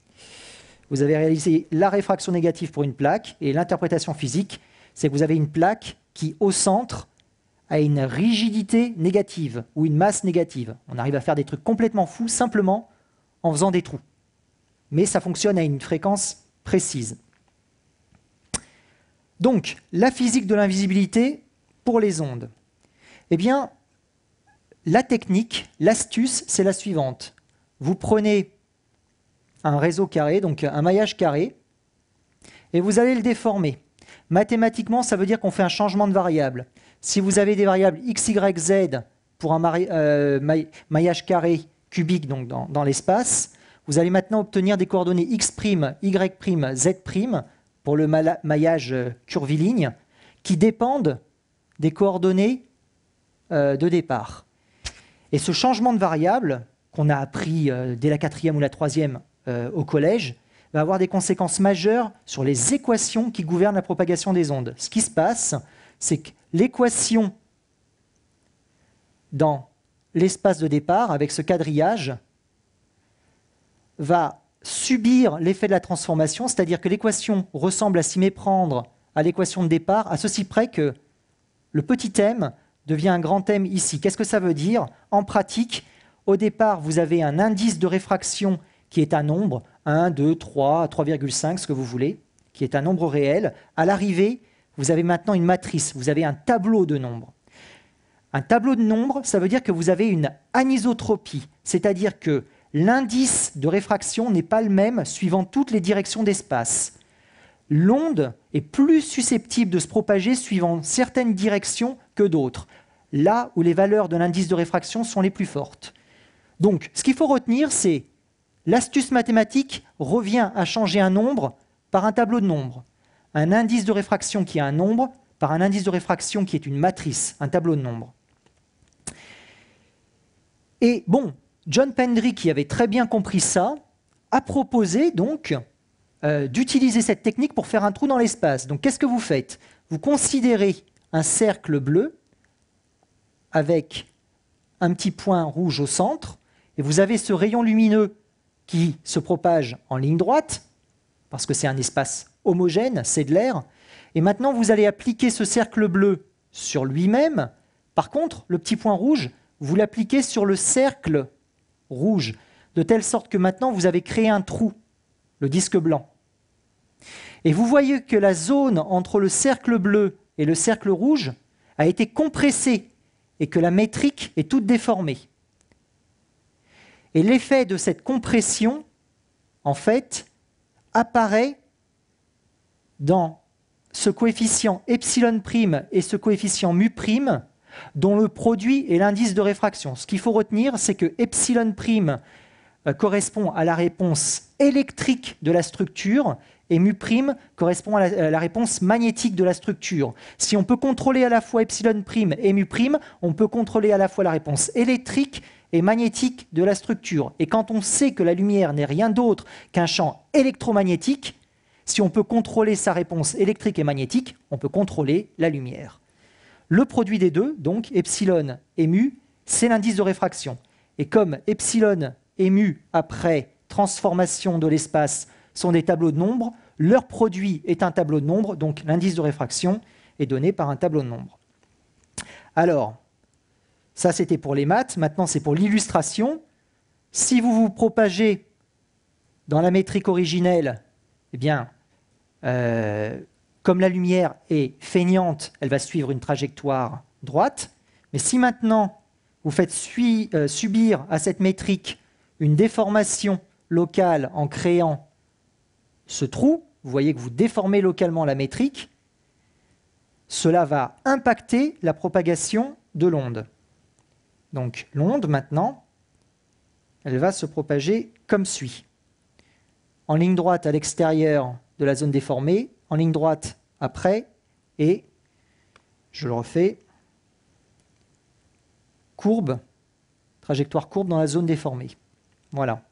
Vous avez réalisé la réfraction négative pour une plaque, et l'interprétation physique, c'est que vous avez une plaque qui, au centre, a une rigidité négative ou une masse négative. On arrive à faire des trucs complètement fous simplement en faisant des trous. Mais ça fonctionne à une fréquence précise. Donc, la physique de l'invisibilité pour les ondes. Eh bien, la technique, l'astuce, c'est la suivante. Vous prenez un réseau carré, donc un maillage carré, et vous allez le déformer. Mathématiquement, ça veut dire qu'on fait un changement de variable. Si vous avez des variables x, y, z pour un maillage carré cubique donc dans l'espace, vous allez maintenant obtenir des coordonnées x', y', z' pour le maillage curviligne qui dépendent des coordonnées de départ. Et ce changement de variable qu'on a appris dès la 4e ou la 3e au collège, va avoir des conséquences majeures sur les équations qui gouvernent la propagation des ondes. Ce qui se passe, c'est que l'équation dans l'espace de départ, avec ce quadrillage, va subir l'effet de la transformation, c'est-à-dire que l'équation ressemble à s'y méprendre à l'équation de départ, à ceci près que le petit m devient un grand M ici. Qu'est-ce que ça veut dire? En pratique, au départ, vous avez un indice de réfraction qui est un nombre, 1, 2, 3, 3,5, ce que vous voulez, qui est un nombre réel. À l'arrivée, vous avez maintenant une matrice, vous avez un tableau de nombres. Un tableau de nombres, ça veut dire que vous avez une anisotropie, c'est-à-dire que l'indice de réfraction n'est pas le même suivant toutes les directions d'espace. L'onde est plus susceptible de se propager suivant certaines directions que d'autres, là où les valeurs de l'indice de réfraction sont les plus fortes. Donc, ce qu'il faut retenir, c'est l'astuce mathématique revient à changer un nombre par un tableau de nombres. Un indice de réfraction qui est un nombre par un indice de réfraction qui est une matrice, un tableau de nombres. Et bon, John Pendry, qui avait très bien compris ça, a proposé donc d'utiliser cette technique pour faire un trou dans l'espace. Donc qu'est-ce que vous faites? Vous considérez un cercle bleu avec un petit point rouge au centre, et vous avez ce rayon lumineux qui se propage en ligne droite, parce que c'est un espace homogène, c'est de l'air, et maintenant vous allez appliquer ce cercle bleu sur lui-même. Par contre, le petit point rouge, vous l'appliquez sur le cercle rouge, de telle sorte que maintenant vous avez créé un trou, le disque blanc. Et vous voyez que la zone entre le cercle bleu et le cercle rouge a été compressée et que la métrique est toute déformée. Et l'effet de cette compression, en fait, apparaît dans ce coefficient epsilon prime et ce coefficient mu prime, dont le produit est l'indice de réfraction. Ce qu'il faut retenir, c'est que epsilon prime correspond à la réponse électrique de la structure et mu prime correspond à la réponse magnétique de la structure. Si on peut contrôler à la fois epsilon prime et mu prime, on peut contrôler à la fois la réponse électrique et magnétique de la structure. Et quand on sait que la lumière n'est rien d'autre qu'un champ électromagnétique, si on peut contrôler sa réponse électrique et magnétique, on peut contrôler la lumière. Le produit des deux, donc epsilon et mu, c'est l'indice de réfraction. Et comme epsilon et mu, après transformation de l'espace, sont des tableaux de nombres, leur produit est un tableau de nombres, donc l'indice de réfraction est donné par un tableau de nombres. Alors, ça c'était pour les maths, maintenant c'est pour l'illustration. Si vous vous propagez dans la métrique originelle, eh bien, comme la lumière est feignante, elle va suivre une trajectoire droite. Mais si maintenant vous faites subir à cette métrique une déformation locale en créant ce trou, vous voyez que vous déformez localement la métrique, cela va impacter la propagation de l'onde. Donc l'onde, maintenant, elle va se propager comme suit. En ligne droite à l'extérieur de la zone déformée, en ligne droite après, et, je le refais, courbe, trajectoire courbe dans la zone déformée. Voilà.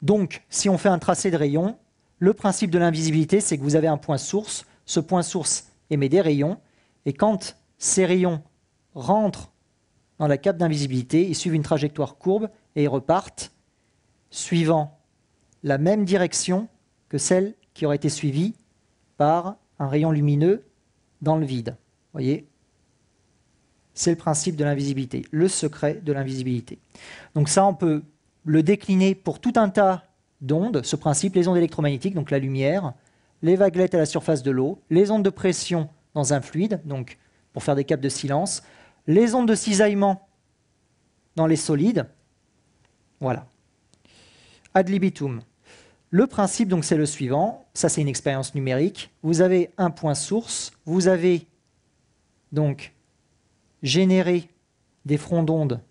Donc, si on fait un tracé de rayon, le principe de l'invisibilité, c'est que vous avez un point source. Ce point source émet des rayons. Et quand ces rayons rentrent dans la cape d'invisibilité, ils suivent une trajectoire courbe et ils repartent suivant la même direction que celle qui aurait été suivie par un rayon lumineux dans le vide. Vous voyez ? C'est le principe de l'invisibilité, le secret de l'invisibilité. Donc ça, on peut le décliner pour tout un tas d'ondes, ce principe, les ondes électromagnétiques, donc la lumière, les vaguelettes à la surface de l'eau, les ondes de pression dans un fluide, donc pour faire des capes de silence, les ondes de cisaillement dans les solides. Voilà. Ad libitum. Le principe, donc, c'est le suivant. Ça, c'est une expérience numérique. Vous avez un point source. Vous avez donc généré des fronts d'onde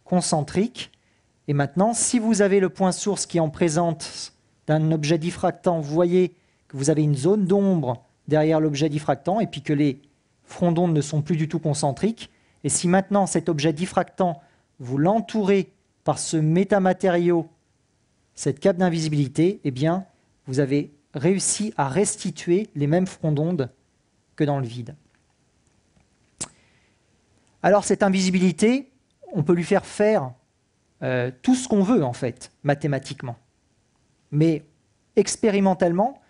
concentriques. Et maintenant, si vous avez le point source qui est en présence d'un objet diffractant, vous voyez que vous avez une zone d'ombre derrière l'objet diffractant et puis que les fronts d'onde ne sont plus du tout concentriques. Et si maintenant cet objet diffractant, vous l'entourez par ce métamatériau cette cape d'invisibilité, eh bien, vous avez réussi à restituer les mêmes fronts d'onde que dans le vide. Alors cette invisibilité, on peut lui faire tout ce qu'on veut en fait, mathématiquement. Mais expérimentalement,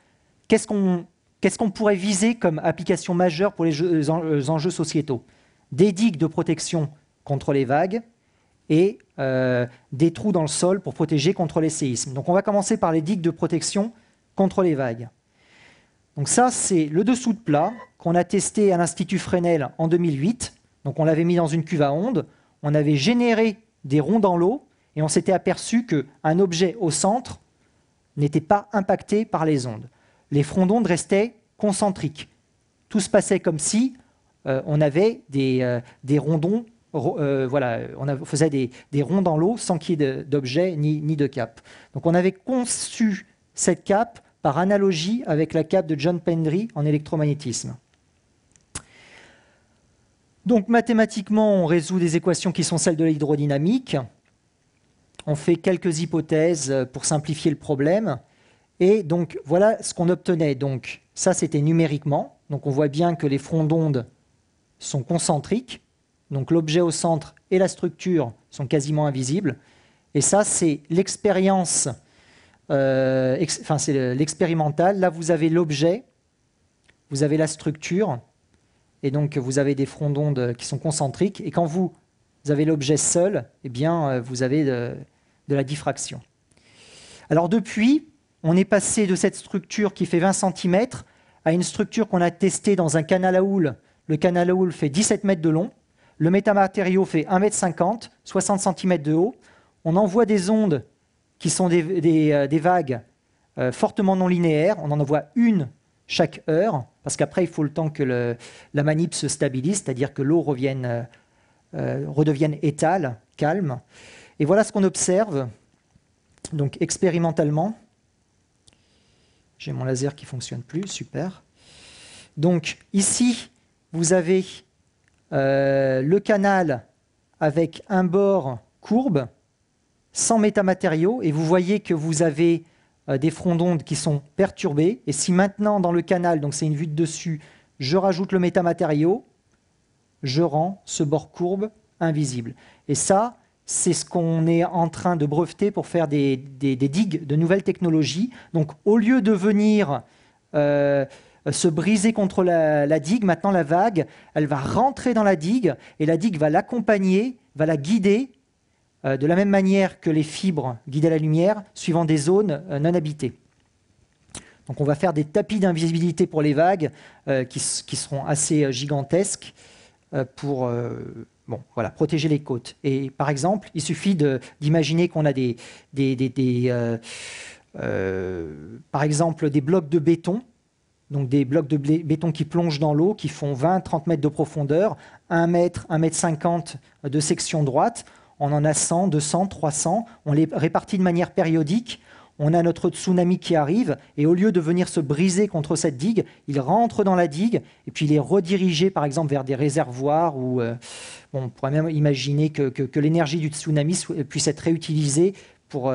qu'est-ce qu'on pourrait viser comme application majeure pour les enjeux sociétaux? Des digues de protection contre les vagues et des trous dans le sol pour protéger contre les séismes. Donc on va commencer par les digues de protection contre les vagues. Donc ça, c'est le dessous de plat qu'on a testé à l'Institut Fresnel en 2008. Donc on l'avait mis dans une cuve à ondes, on avait généré des ronds dans l'eau et on s'était aperçu qu'un objet au centre n'était pas impacté par les ondes. Les fronts d'ondes restaient concentriques. Tout se passait comme si on avait des rondons, on faisait des ronds dans l'eau sans qu'il y ait d'objet ni de cape. Donc on avait conçu cette cape par analogie avec la cape de John Pendry en électromagnétisme. Donc mathématiquement, on résout des équations qui sont celles de l'hydrodynamique. On fait quelques hypothèses pour simplifier le problème. Et donc voilà ce qu'on obtenait. Donc ça, c'était numériquement. Donc on voit bien que les fronts d'onde sont concentriques. Donc l'objet au centre et la structure sont quasiment invisibles. Et ça, c'est l'expérience, c'est l'expérimental. Là, vous avez l'objet, vous avez la structure. Et donc, vous avez des fronts d'onde qui sont concentriques. Et quand vous avez l'objet seul, eh bien, vous avez de la diffraction. Alors depuis, on est passé de cette structure qui fait 20 cm à une structure qu'on a testée dans un canal à houle. Le canal à houle fait 17 mètres de long. Le métamatériau fait 1,50 m, 60 cm de haut. On envoie des ondes qui sont des vagues fortement non linéaires. On en envoie une chaque heure, parce qu'après, il faut le temps que la manip se stabilise, c'est-à-dire que l'eau redevienne étale, calme. Et voilà ce qu'on observe, donc expérimentalement. J'ai mon laser qui ne fonctionne plus, super. Donc ici, vous avez le canal avec un bord courbe, sans métamatériaux, et vous voyez que vous avez des fronts d'onde qui sont perturbés. Et si maintenant, dans le canal, donc c'est une vue de dessus, je rajoute le métamatériau, je rends ce bord courbe invisible. Et ça, c'est ce qu'on est en train de breveter pour faire des digues de nouvelles technologies. Donc, au lieu de venir se briser contre la digue, maintenant la vague, elle va rentrer dans la digue et la digue va l'accompagner, va la guider de la même manière que les fibres guident la lumière, suivant des zones non habitées. Donc on va faire des tapis d'invisibilité pour les vagues qui seront assez gigantesques pour protéger les côtes. Et par exemple, il suffit d'imaginer qu'on a par exemple des blocs de béton, donc des blocs de béton qui plongent dans l'eau, qui font 20-30 mètres de profondeur, 1 mètre, 1 mètre 50 de section droite. On en a 100, 200, 300. On les répartit de manière périodique. On a notre tsunami qui arrive. Et au lieu de venir se briser contre cette digue, il rentre dans la digue et puis il est redirigé, par exemple, vers des réservoirs. On pourrait même imaginer que l'énergie du tsunami puisse être réutilisée pour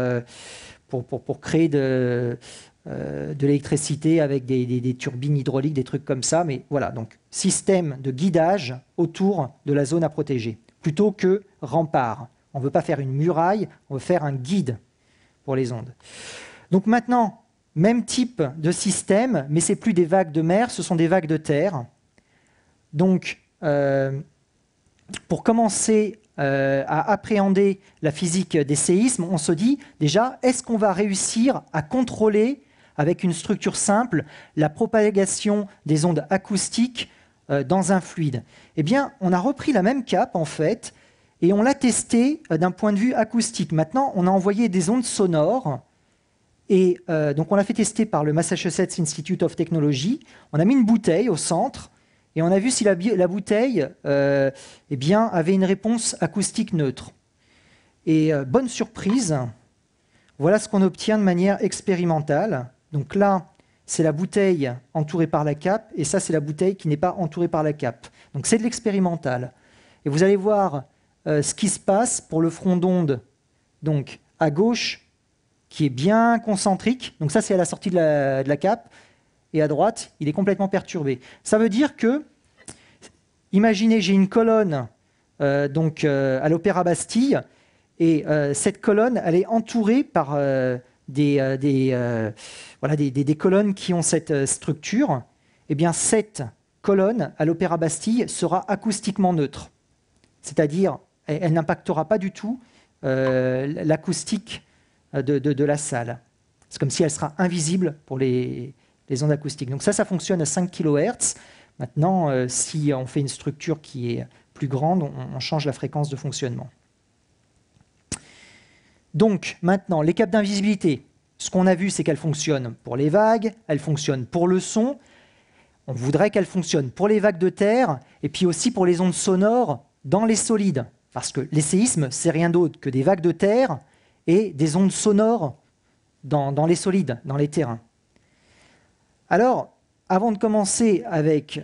créer de l'électricité avec des turbines hydrauliques, des trucs comme ça. Mais voilà, donc système de guidage autour de la zone à protéger, plutôt que rempart. On ne veut pas faire une muraille, on veut faire un guide pour les ondes. Donc maintenant, même type de système, mais ce n'est plus des vagues de mer, ce sont des vagues de terre. Donc, pour commencer à appréhender la physique des séismes, on se dit déjà, est-ce qu'on va réussir à contrôler, avec une structure simple, la propagation des ondes acoustiques dans un fluide? Eh bien, on a repris la même cape, en fait, et on l'a testée d'un point de vue acoustique. Maintenant, on a envoyé des ondes sonores, et donc on l'a fait tester par le Massachusetts Institute of Technology. On a mis une bouteille au centre, et on a vu si la bouteille avait une réponse acoustique neutre. Et bonne surprise, voilà ce qu'on obtient de manière expérimentale. Donc là, c'est la bouteille entourée par la cape, et ça, c'est la bouteille qui n'est pas entourée par la cape. Donc c'est de l'expérimental. Et vous allez voir ce qui se passe pour le front d'onde, donc à gauche qui est bien concentrique. Donc ça, c'est à la sortie de la cape. Et à droite, il est complètement perturbé. Ça veut dire que, imaginez, j'ai une colonne à l'Opéra Bastille, et cette colonne, elle est entourée par des colonnes qui ont cette structure. Eh bien, cette colonne à l'Opéra Bastille sera acoustiquement neutre. C'est-à-dire, elle n'impactera pas du tout l'acoustique de la salle. C'est comme si elle sera invisible pour les ondes acoustiques. Donc ça fonctionne à 5 kHz. Maintenant, si on fait une structure qui est plus grande, on change la fréquence de fonctionnement. Donc maintenant, les capes d'invisibilité, ce qu'on a vu, c'est qu'elles fonctionnent pour les vagues, elles fonctionnent pour le son. On voudrait qu'elles fonctionnent pour les vagues de terre et puis aussi pour les ondes sonores dans les solides. Parce que les séismes, c'est rien d'autre que des vagues de terre et des ondes sonores dans les solides, dans les terrains. Alors, avant de commencer avec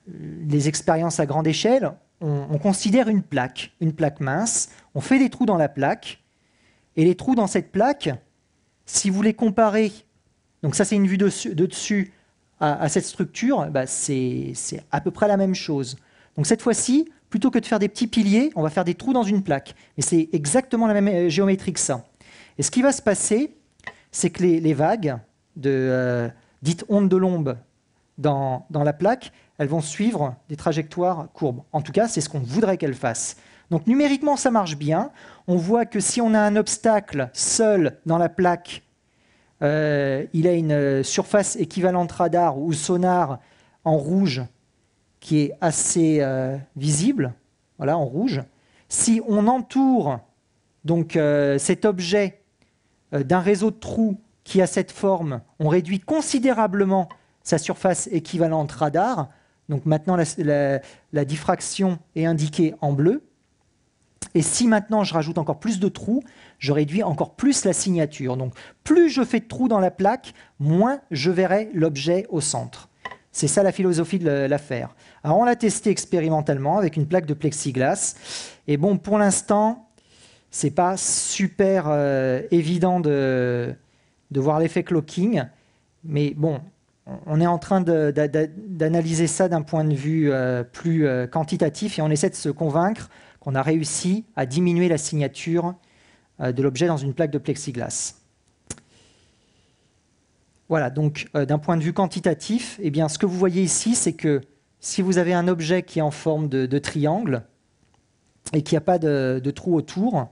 les expériences à grande échelle, on considère une plaque mince, on fait des trous dans la plaque, et les trous dans cette plaque, si vous les comparez, donc ça c'est une vue de dessus à cette structure, bah c'est à peu près la même chose. Donc cette fois-ci, plutôt que de faire des petits piliers, on va faire des trous dans une plaque. Et c'est exactement la même géométrie que ça. Et ce qui va se passer, c'est que les vagues, dites ondes de Lombe, dans la plaque, elles vont suivre des trajectoires courbes. En tout cas, c'est ce qu'on voudrait qu'elles fassent. Donc numériquement, ça marche bien. On voit que si on a un obstacle seul dans la plaque, il a une surface équivalente radar ou sonar en rouge qui est assez visible, voilà, en rouge. Si on entoure donc, cet objet d'un réseau de trous qui a cette forme, on réduit considérablement sa surface équivalente radar. Donc maintenant, la diffraction est indiquée en bleu. Et si maintenant je rajoute encore plus de trous, je réduis encore plus la signature. Donc plus je fais de trous dans la plaque, moins je verrai l'objet au centre. C'est ça la philosophie de l'affaire. Alors on l'a testé expérimentalement avec une plaque de plexiglas. Et bon, pour l'instant, c'est pas super évident de voir l'effet clocking. Mais bon, on est en train d'analyser ça d'un point de vue plus quantitatif et on essaie de se convaincre qu'on a réussi à diminuer la signature de l'objet dans une plaque de plexiglas. Voilà, donc d'un point de vue quantitatif, eh bien, ce que vous voyez ici, c'est que si vous avez un objet qui est en forme de triangle et qui n'a pas de trou autour,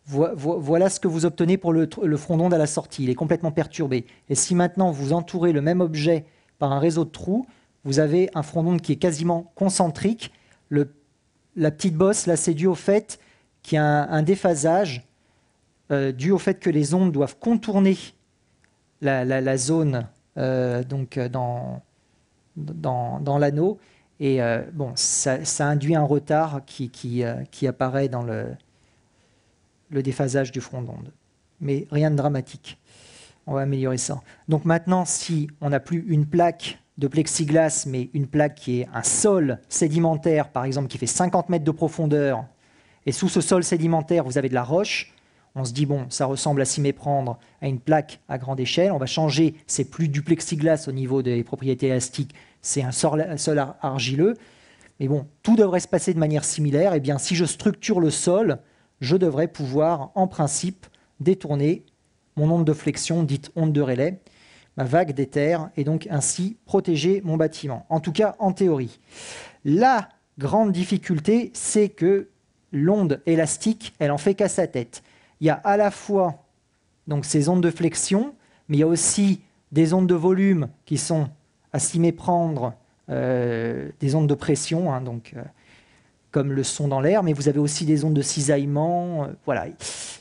voilà ce que vous obtenez pour le front d'onde à la sortie. Il est complètement perturbé. Et si maintenant vous entourez le même objet par un réseau de trous, vous avez un front d'onde qui est quasiment concentrique. La petite bosse, là, c'est dû au fait qu'il y a un déphasage, dû au fait que les ondes doivent contourner la zone donc dans l'anneau. Et bon, ça induit un retard qui apparaît dans le déphasage du front d'onde. Mais rien de dramatique. On va améliorer ça. Donc maintenant, si on n'a plus une plaque de plexiglas, mais une plaque qui est un sol sédimentaire, par exemple, qui fait 50 mètres de profondeur, et sous ce sol sédimentaire, vous avez de la roche, on se dit, bon, ça ressemble à s'y méprendre à une plaque à grande échelle, on va changer, c'est plus du plexiglas au niveau des propriétés élastiques, c'est un sol argileux, mais bon, tout devrait se passer de manière similaire. Et bien, si je structure le sol, je devrais pouvoir, en principe, détourner mon onde de flexion, dite onde de Rayleigh, ma vague d'éther, et donc ainsi protéger mon bâtiment. En tout cas, en théorie. La grande difficulté, c'est que l'onde élastique, elle en fait qu'à sa tête. Il y a à la fois donc, ces ondes de flexion, mais il y a aussi des ondes de volume qui sont à s'y méprendre, des ondes de pression, hein, donc, comme le son dans l'air, mais vous avez aussi des ondes de cisaillement. Voilà. Il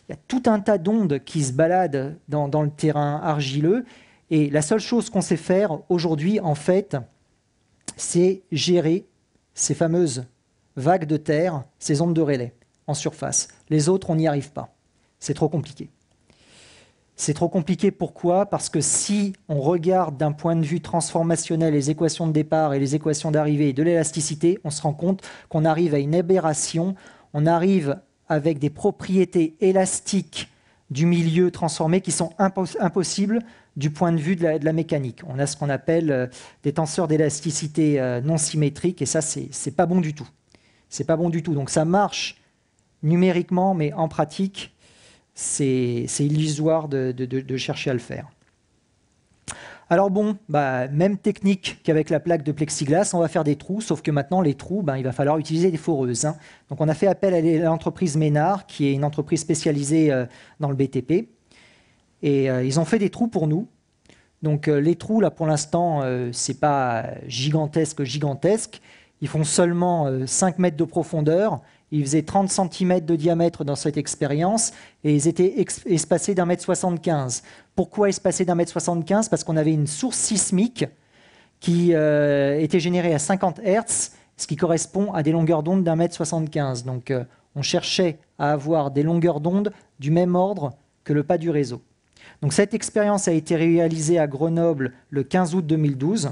y a tout un tas d'ondes qui se baladent dans le terrain argileux. Et la seule chose qu'on sait faire aujourd'hui, en fait, c'est gérer ces fameuses vagues de terre, ces ondes de Rayleigh en surface. Les autres, on n'y arrive pas. C'est trop compliqué. C'est trop compliqué, pourquoi? Parce que si on regarde d'un point de vue transformationnel les équations de départ et les équations d'arrivée de l'élasticité, on se rend compte qu'on arrive à une aberration, on arrive avec des propriétés élastiques du milieu transformé qui sont impossibles du point de vue de la mécanique. On a ce qu'on appelle des tenseurs d'élasticité non symétriques, et ça, c'est pas bon du tout. C'est pas bon du tout. Donc ça marche numériquement, mais en pratique, c'est illusoire de chercher à le faire. Alors bon, même technique qu'avec la plaque de plexiglas, on va faire des trous, sauf que maintenant les trous, il va falloir utiliser des foreuses. Donc on a fait appel à l'entreprise Ménard, qui est une entreprise spécialisée dans le BTP, et ils ont fait des trous pour nous. Donc les trous, là pour l'instant, c'est pas gigantesque. Ils font seulement 5 mètres de profondeur. Ils faisaient 30 cm de diamètre dans cette expérience et ils étaient espacés d'1,75 m. Pourquoi espacés d'1,75 m? Parce qu'on avait une source sismique qui était générée à 50 Hz, ce qui correspond à des longueurs d'onde d'1,75 m. Donc on cherchait à avoir des longueurs d'onde du même ordre que le pas du réseau. Donc cette expérience a été réalisée à Grenoble le 15 août 2012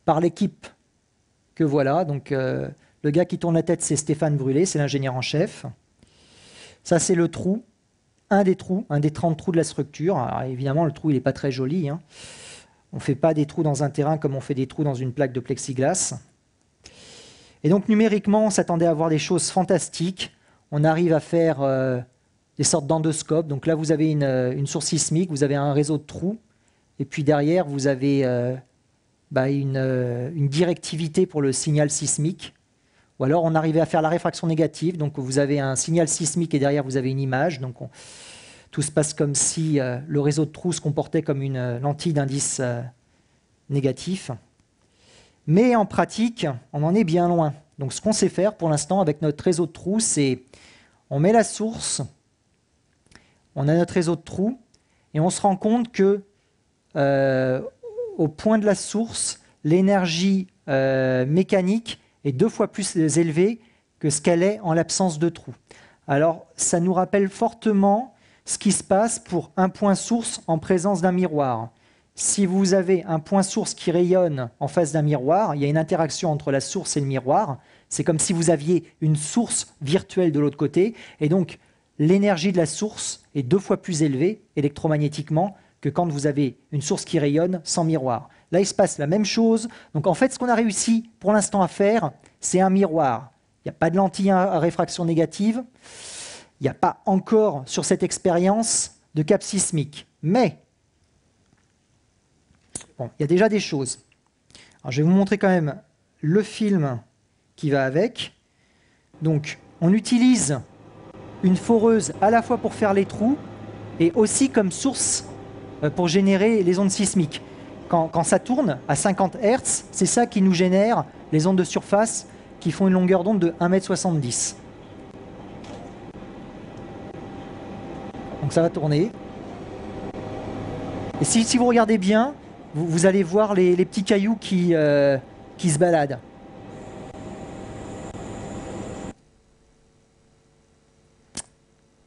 par l'équipe que voilà. Donc le gars qui tourne la tête, c'est Stéphane Brûlé, c'est l'ingénieur en chef. Ça, c'est le trou, un des 30 trous de la structure. Alors, évidemment, le trou, il n'est pas très joli. On ne fait pas des trous dans un terrain comme on fait des trous dans une plaque de plexiglas. Et donc, numériquement, on s'attendait à voir des choses fantastiques. On arrive à faire des sortes d'endoscopes. Donc là, vous avez une source sismique, vous avez un réseau de trous. Et puis derrière, vous avez une directivité pour le signal sismique. Ou alors on arrivait à faire la réfraction négative, donc vous avez un signal sismique et derrière vous avez une image. Donc tout se passe comme si le réseau de trous se comportait comme une lentille d'indice négatif. Mais en pratique, on en est bien loin. Donc ce qu'on sait faire pour l'instant avec notre réseau de trous, c'est on met la source, on a notre réseau de trous, et on se rend compte que au point de la source, l'énergie mécanique est 2 fois plus élevée que ce qu'elle est en l'absence de trous. Alors, ça nous rappelle fortement ce qui se passe pour un point source en présence d'un miroir. Si vous avez un point source qui rayonne en face d'un miroir, il y a une interaction entre la source et le miroir. C'est comme si vous aviez une source virtuelle de l'autre côté, et donc l'énergie de la source est 2 fois plus élevée électromagnétiquement que quand vous avez une source qui rayonne sans miroir. Là, il se passe la même chose. Donc en fait, ce qu'on a réussi pour l'instant à faire, c'est un miroir. Il n'y a pas de lentille à réfraction négative. Il n'y a pas encore, sur cette expérience, de cap sismique. Mais, bon, il y a déjà des choses. Alors, je vais vous montrer quand même le film qui va avec. Donc, on utilise une foreuse à la fois pour faire les trous et aussi comme source pour générer les ondes sismiques. Quand ça tourne à 50 Hz, c'est ça qui nous génère les ondes de surface qui font une longueur d'onde de 1,70 m. Donc ça va tourner. Et si vous regardez bien, vous allez voir les petits cailloux qui se baladent.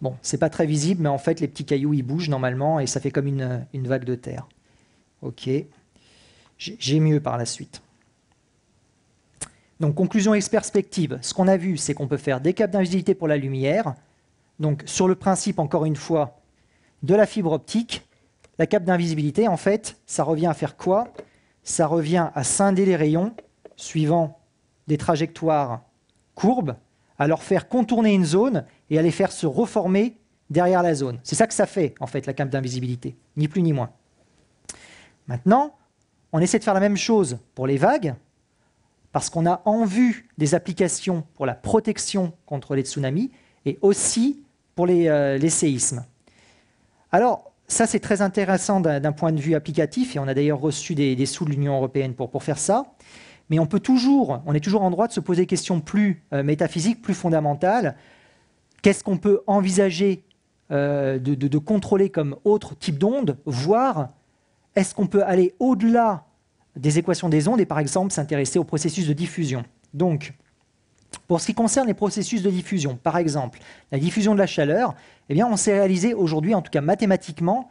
Bon, c'est pas très visible, mais en fait, les petits cailloux, ils bougent normalement et ça fait comme une vague de terre. Ok. J'ai mieux par la suite. Donc, conclusion et perspective. Ce qu'on a vu, c'est qu'on peut faire des câbles d'invisibilité pour la lumière. Donc, sur le principe, encore une fois, de la fibre optique, la câble d'invisibilité, en fait, ça revient à faire quoi? Ça revient à scinder les rayons suivant des trajectoires courbes, à leur faire contourner une zone et à les faire se reformer derrière la zone. C'est ça que ça fait, en fait, la câble d'invisibilité, ni plus ni moins. Maintenant, on essaie de faire la même chose pour les vagues, parce qu'on a en vue des applications pour la protection contre les tsunamis et aussi pour les séismes. Alors, ça c'est très intéressant d'un point de vue applicatif, et on a d'ailleurs reçu des sous de l'Union européenne pour faire ça, mais on est toujours en droit de se poser des questions plus métaphysiques, plus fondamentales. Qu'est-ce qu'on peut envisager de contrôler comme autre type d'onde, voire est-ce qu'on peut aller au-delà des équations des ondes et par exemple s'intéresser au processus de diffusion. Donc, pour ce qui concerne les processus de diffusion, par exemple, la diffusion de la chaleur, eh bien, on s'est réalisé aujourd'hui, en tout cas mathématiquement,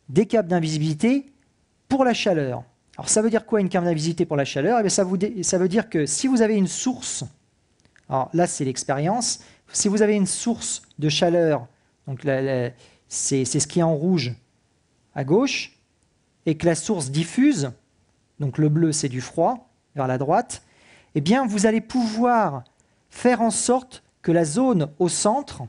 des câbles d'invisibilité pour la chaleur. Alors ça veut dire quoi une câble d'invisibilité pour la chaleur? Eh bien, ça veut dire que si vous avez une source, alors là c'est l'expérience, si vous avez une source de chaleur Donc c'est ce qui est en rouge à gauche, et que la source diffuse, donc le bleu c'est du froid, vers la droite, eh bien vous allez pouvoir faire en sorte que la zone au centre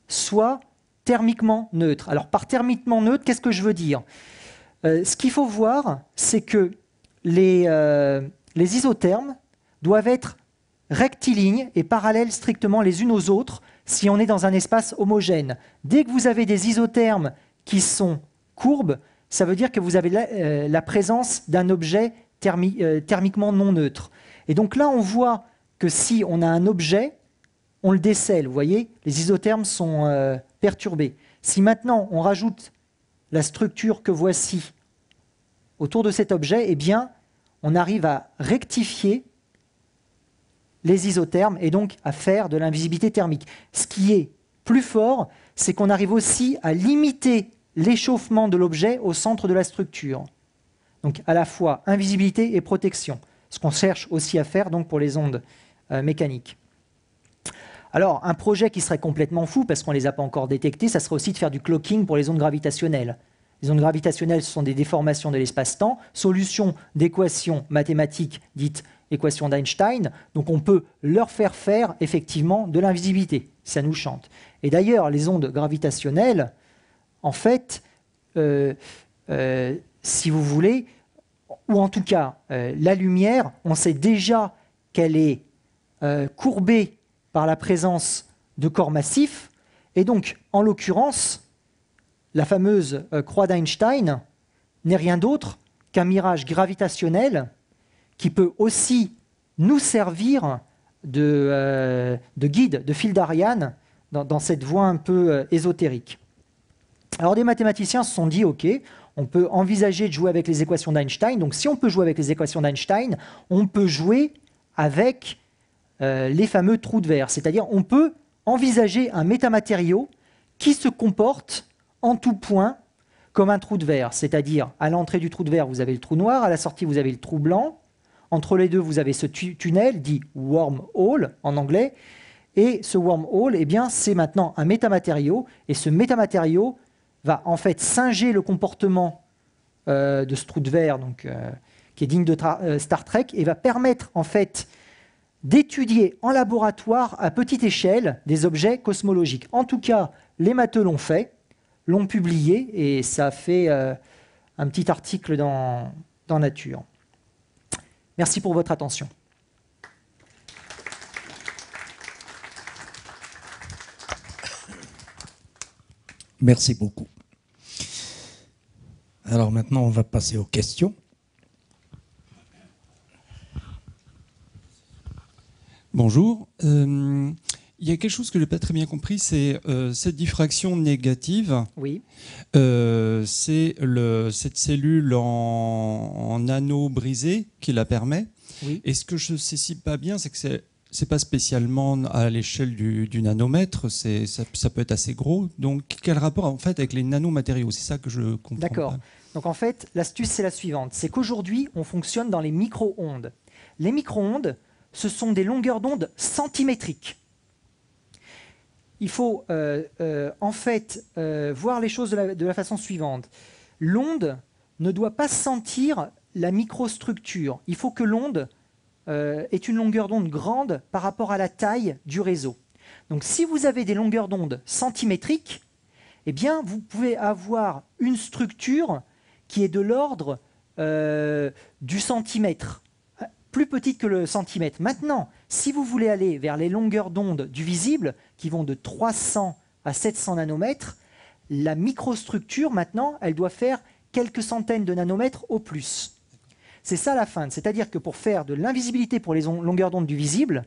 soit thermiquement neutre. Alors par thermiquement neutre, qu'est-ce que je veux dire? Ce qu'il faut voir, c'est que les isothermes doivent être rectilignes et parallèles strictement les unes aux autres si on est dans un espace homogène. Dès que vous avez des isothermes qui sont courbes, ça veut dire que vous avez la présence d'un objet thermiquement non neutre. Et donc là, on voit que si on a un objet, on le décèle, vous voyez, les isothermes sont perturbés. Si maintenant on rajoute la structure que voici autour de cet objet, eh bien, on arrive à rectifier les isothermes et donc à faire de l'invisibilité thermique. Ce qui est plus fort, c'est qu'on arrive aussi à limiter l'échauffement de l'objet au centre de la structure. Donc à la fois invisibilité et protection, ce qu'on cherche aussi à faire donc, pour les ondes mécaniques. Alors, un projet qui serait complètement fou, parce qu'on ne les a pas encore détectés, ça serait aussi de faire du clocking pour les ondes gravitationnelles. Les ondes gravitationnelles, ce sont des déformations de l'espace-temps, solution d'équations mathématiques dites équations d'Einstein, donc on peut leur faire effectivement de l'invisibilité, ça nous chante. Et d'ailleurs, les ondes gravitationnelles, en fait, si vous voulez, ou en tout cas, la lumière, on sait déjà qu'elle est courbée par la présence de corps massifs, et donc, en l'occurrence, la fameuse croix d'Einstein n'est rien d'autre qu'un mirage gravitationnel qui peut aussi nous servir de guide, de fil d'Ariane dans cette voie un peu ésotérique. Alors des mathématiciens se sont dit, ok, on peut envisager de jouer avec les équations d'Einstein, donc si on peut jouer avec les équations d'Einstein, on peut jouer avec les fameux trous de verre, c'est-à-dire on peut envisager un métamatériau qui se comporte en tout point comme un trou de verre, c'est-à-dire à l'entrée du trou de verre, vous avez le trou noir, à la sortie, vous avez le trou blanc, entre les deux, vous avez ce tunnel dit wormhole en anglais, et ce wormhole, eh bien, c'est maintenant un métamatériau, et ce métamatériau va en fait singer le comportement de ce trou de verre, donc, qui est digne de Star Trek, et va permettre en fait d'étudier en laboratoire à petite échelle des objets cosmologiques. En tout cas, les matheux l'ont fait, l'ont publié, et ça a fait un petit article dans Nature. Merci pour votre attention. Merci beaucoup. Alors maintenant, on va passer aux questions. Bonjour. Il y a quelque chose que je n'ai pas très bien compris, c'est cette diffraction négative. Oui. C'est cette cellule en anneau brisé qui la permet. Oui. Et ce que je ne sais pas bien, c'est que c'est pas spécialement à l'échelle du nanomètre, ça peut être assez gros. Donc quel rapport en fait avec les nanomatériaux? C'est ça que je comprends. D'accord. Donc en fait, l'astuce c'est la suivante, c'est qu'aujourd'hui on fonctionne dans les micro-ondes. Les micro-ondes, ce sont des longueurs d'onde centimétriques. Il faut en fait voir les choses de la façon suivante. L'onde ne doit pas sentir la microstructure. Il faut que l'onde ait une longueur d'onde grande par rapport à la taille du réseau. Donc si vous avez des longueurs d'onde centimétriques, eh bien vous pouvez avoir une structure qui est de l'ordre du centimètre, plus petite que le centimètre. Maintenant, si vous voulez aller vers les longueurs d'onde du visible, qui vont de 300 à 700 nanomètres, la microstructure, maintenant, elle doit faire quelques centaines de nanomètres au plus. C'est ça la fin. C'est-à-dire que pour faire de l'invisibilité pour les longueurs d'onde du visible,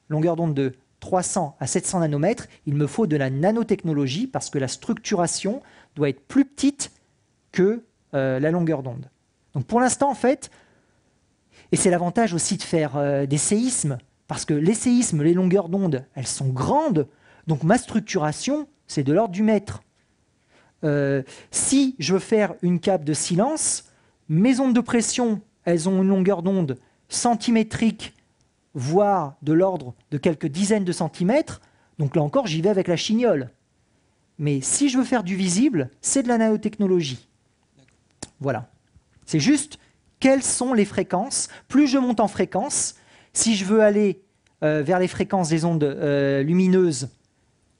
longueur d'onde de 300 à 700 nanomètres, il me faut de la nanotechnologie parce que la structuration doit être plus petite que la longueur d'onde. Donc pour l'instant, en fait, et c'est l'avantage aussi de faire des séismes, parce que les séismes, les longueurs d'onde, elles sont grandes, donc ma structuration, c'est de l'ordre du mètre. Si je veux faire une cape de silence, mes ondes de pression, elles ont une longueur d'onde centimétrique voire de l'ordre de quelques dizaines de centimètres, donc là encore, j'y vais avec la chignole. Mais si je veux faire du visible, c'est de la nanotechnologie. Voilà. C'est juste quelles sont les fréquences. Plus je monte en fréquence, si je veux aller vers les fréquences des ondes lumineuses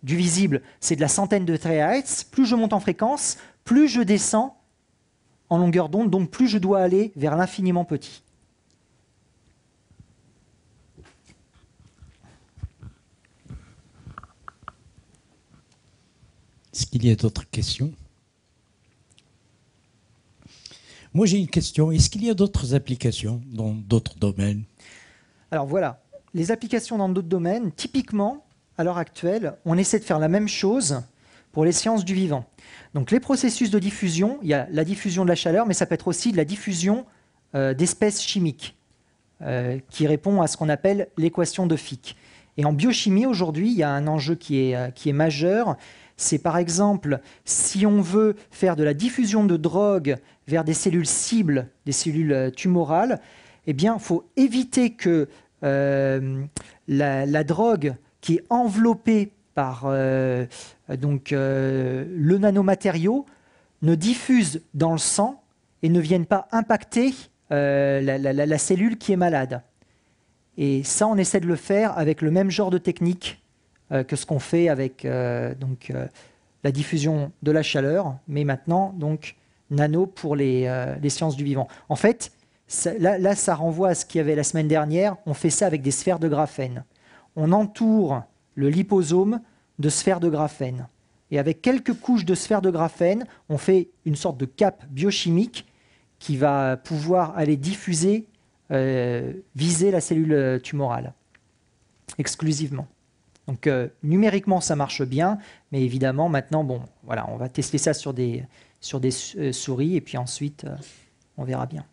du visible, c'est de la centaine de terahertz. Plus je monte en fréquence, plus je descends en longueur d'onde, donc plus je dois aller vers l'infiniment petit. Est-ce qu'il y a d'autres questions? Moi, j'ai une question. Est-ce qu'il y a d'autres applications dans d'autres domaines? Alors voilà, les applications dans d'autres domaines, typiquement, à l'heure actuelle, on essaie de faire la même chose pour les sciences du vivant. Donc les processus de diffusion, il y a la diffusion de la chaleur, mais ça peut être aussi de la diffusion d'espèces chimiques, qui répond à ce qu'on appelle l'équation de Fick. Et en biochimie, aujourd'hui, il y a un enjeu qui est majeur. C'est par exemple, si on veut faire de la diffusion de drogue vers des cellules cibles, des cellules tumorales, eh bien, il faut éviter que la drogue qui est enveloppée par le nanomatériau ne diffuse dans le sang et ne vienne pas impacter la cellule qui est malade. Et ça, on essaie de le faire avec le même genre de technique que ce qu'on fait avec la diffusion de la chaleur, mais maintenant, donc, nano pour les sciences du vivant. En fait, là, ça renvoie à ce qu'il y avait la semaine dernière. On fait ça avec des sphères de graphène. On entoure le liposome de sphères de graphène. Et avec quelques couches de sphères de graphène, on fait une sorte de cape biochimique qui va pouvoir aller diffuser, viser la cellule tumorale exclusivement. Donc numériquement, ça marche bien, mais évidemment, maintenant, bon, voilà, on va tester ça sur des souris, et puis ensuite, on verra bien.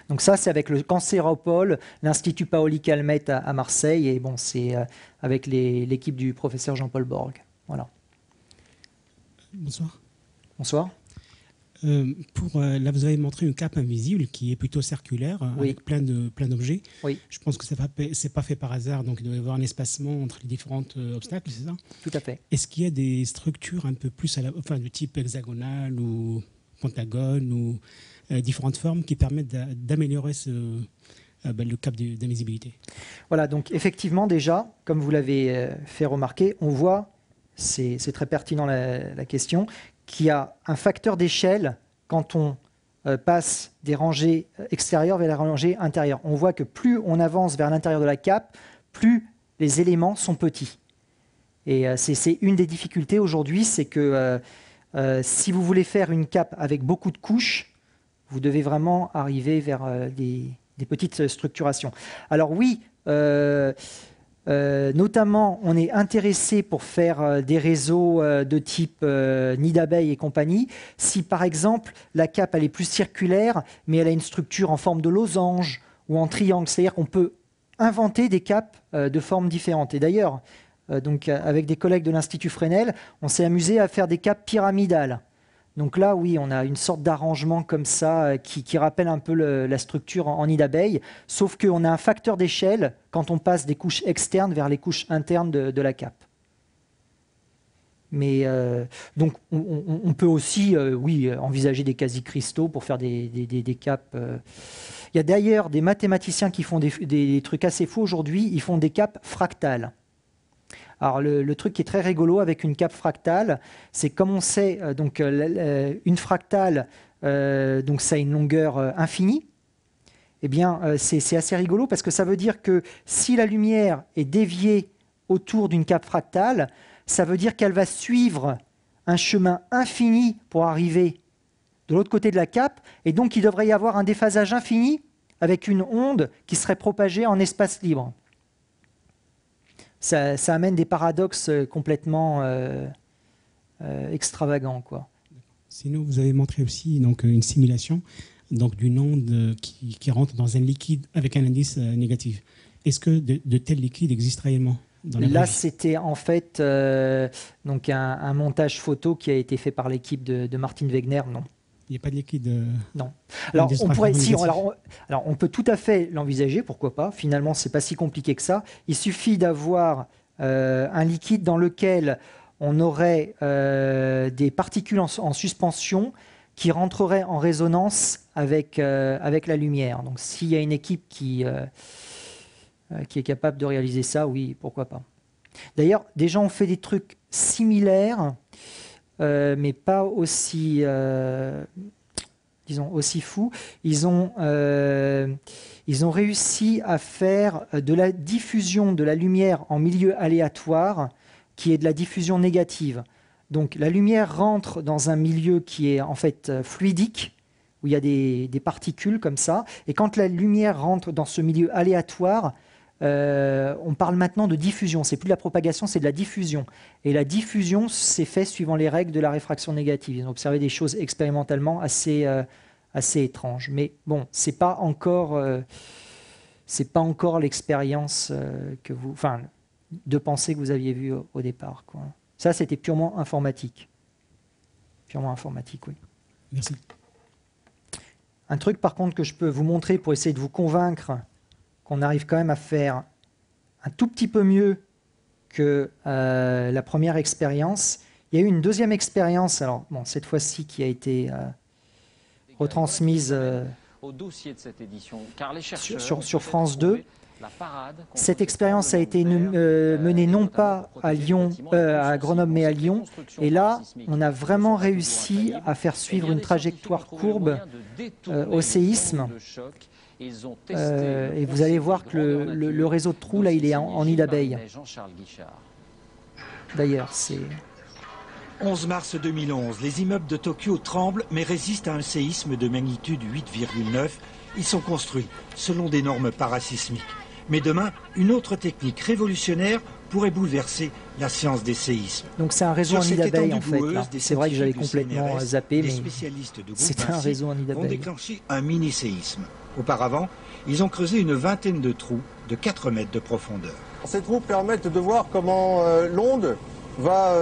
Donc ça, c'est avec le Cancéropole, l'Institut Paoli-Calmette à Marseille, et bon, c'est avec l'équipe du professeur Jean-Paul Borg. Voilà. Bonsoir. Bonsoir. Là, vous avez montré une cape invisible qui est plutôt circulaire, oui, avec plein d'objets. Oui. Je pense que ce n'est pas fait par hasard, donc il doit y avoir un espacement entre les différents obstacles, c'est ça? Tout à fait. Est-ce qu'il y a des structures un peu plus de type hexagonal ou pentagone ou différentes formes qui permettent d'améliorer le cap d'invisibilité? Voilà, donc effectivement, déjà, comme vous l'avez fait remarquer, on voit, c'est très pertinent la question, qu'il y a un facteur d'échelle quand on passe des rangées extérieures vers les rangées intérieures. On voit que plus on avance vers l'intérieur de la cape, plus les éléments sont petits. Et c'est une des difficultés aujourd'hui, c'est que si vous voulez faire une cape avec beaucoup de couches, vous devez vraiment arriver vers des petites structurations. Alors oui, notamment, on est intéressé pour faire des réseaux de type nid d'abeilles et compagnie. Si par exemple la cape elle est plus circulaire, mais elle a une structure en forme de losange ou en triangle, c'est-à-dire qu'on peut inventer des capes de formes différentes. Et d'ailleurs, avec des collègues de l'Institut Fresnel, on s'est amusé à faire des capes pyramidales. Donc là, oui, on a une sorte d'arrangement comme ça qui rappelle un peu la structure en nid d'abeille, sauf qu'on a un facteur d'échelle quand on passe des couches externes vers les couches internes de la cape. Mais donc, on peut aussi, oui, envisager des quasi-cristaux pour faire des capes. Il y a d'ailleurs des mathématiciens qui font des trucs assez fous aujourd'hui. Ils font des capes fractales. Alors le truc qui est très rigolo avec une cape fractale, c'est comme on sait, une fractale, donc ça a une longueur infinie. Eh bien, c'est assez rigolo parce que ça veut dire que si la lumière est déviée autour d'une cape fractale, ça veut dire qu'elle va suivre un chemin infini pour arriver de l'autre côté de la cape, et donc il devrait y avoir un déphasage infini avec une onde qui serait propagée en espace libre. Ça amène des paradoxes complètement extravagants, quoi. Sinon, vous avez montré aussi une simulation d'une onde qui rentre dans un liquide avec un indice négatif. Est-ce que de tels liquides existent réellement dans la Là, vraie vie? c'était en fait un montage photo qui a été fait par l'équipe de Martin Wegner. Non, Il n'y a pas de liquide. Non. Alors des on pourrait, si, négatifs. alors on peut tout à fait l'envisager, pourquoi pas. Finalement, c'est pas si compliqué que ça. Il suffit d'avoir un liquide dans lequel on aurait des particules en suspension qui rentreraient en résonance avec la lumière. Donc s'il y a une équipe qui est capable de réaliser ça, oui, pourquoi pas. D'ailleurs, des gens ont fait des trucs similaires, mais pas aussi, disons, aussi fous. Ils ont réussi à faire de la diffusion de la lumière en milieu aléatoire, qui est de la diffusion négative. Donc la lumière rentre dans un milieu qui est en fait fluidique, où il y a des particules comme ça, et quand la lumière rentre dans ce milieu aléatoire, on parle maintenant de diffusion. C'est plus de la propagation, c'est de la diffusion. Et la diffusion, c'est fait suivant les règles de la réfraction négative. Ils ont observé des choses expérimentalement assez étranges. Mais bon, c'est pas encore l'expérience de pensée que vous aviez vue au départ, quoi. Ça, c'était purement informatique. Purement informatique, oui. Merci. Un truc, par contre, que je peux vous montrer pour essayer de vous convaincre qu'on arrive quand même à faire un tout petit peu mieux que la première expérience. Il y a eu une deuxième expérience, alors bon, cette fois-ci qui a été retransmise au dossier de cette édition, car les chercheurs sur France 2. La parade Cette expérience a été menée non pas à Grenoble, mais à Lyon. Et là, on a vraiment réussi à faire suivre une trajectoire courbe au séisme. Et vous allez voir que le réseau de trous, là, il est en nid d'abeilles. D'ailleurs, c'est... 11 mars 2011, les immeubles de Tokyo tremblent mais résistent à un séisme de magnitude 8,9. Ils sont construits selon des normes parasismiques. Mais demain, une autre technique révolutionnaire pourrait bouleverser la science des séismes. Donc c'est un réseau en nid d'abeilles en fait. C'est vrai que j'avais complètement zappé, mais c'est un réseau en nid vont d'abeilles. déclencher un mini-séisme. Auparavant, ils ont creusé une vingtaine de trous de 4 mètres de profondeur. Ces trous permettent de voir comment l'onde va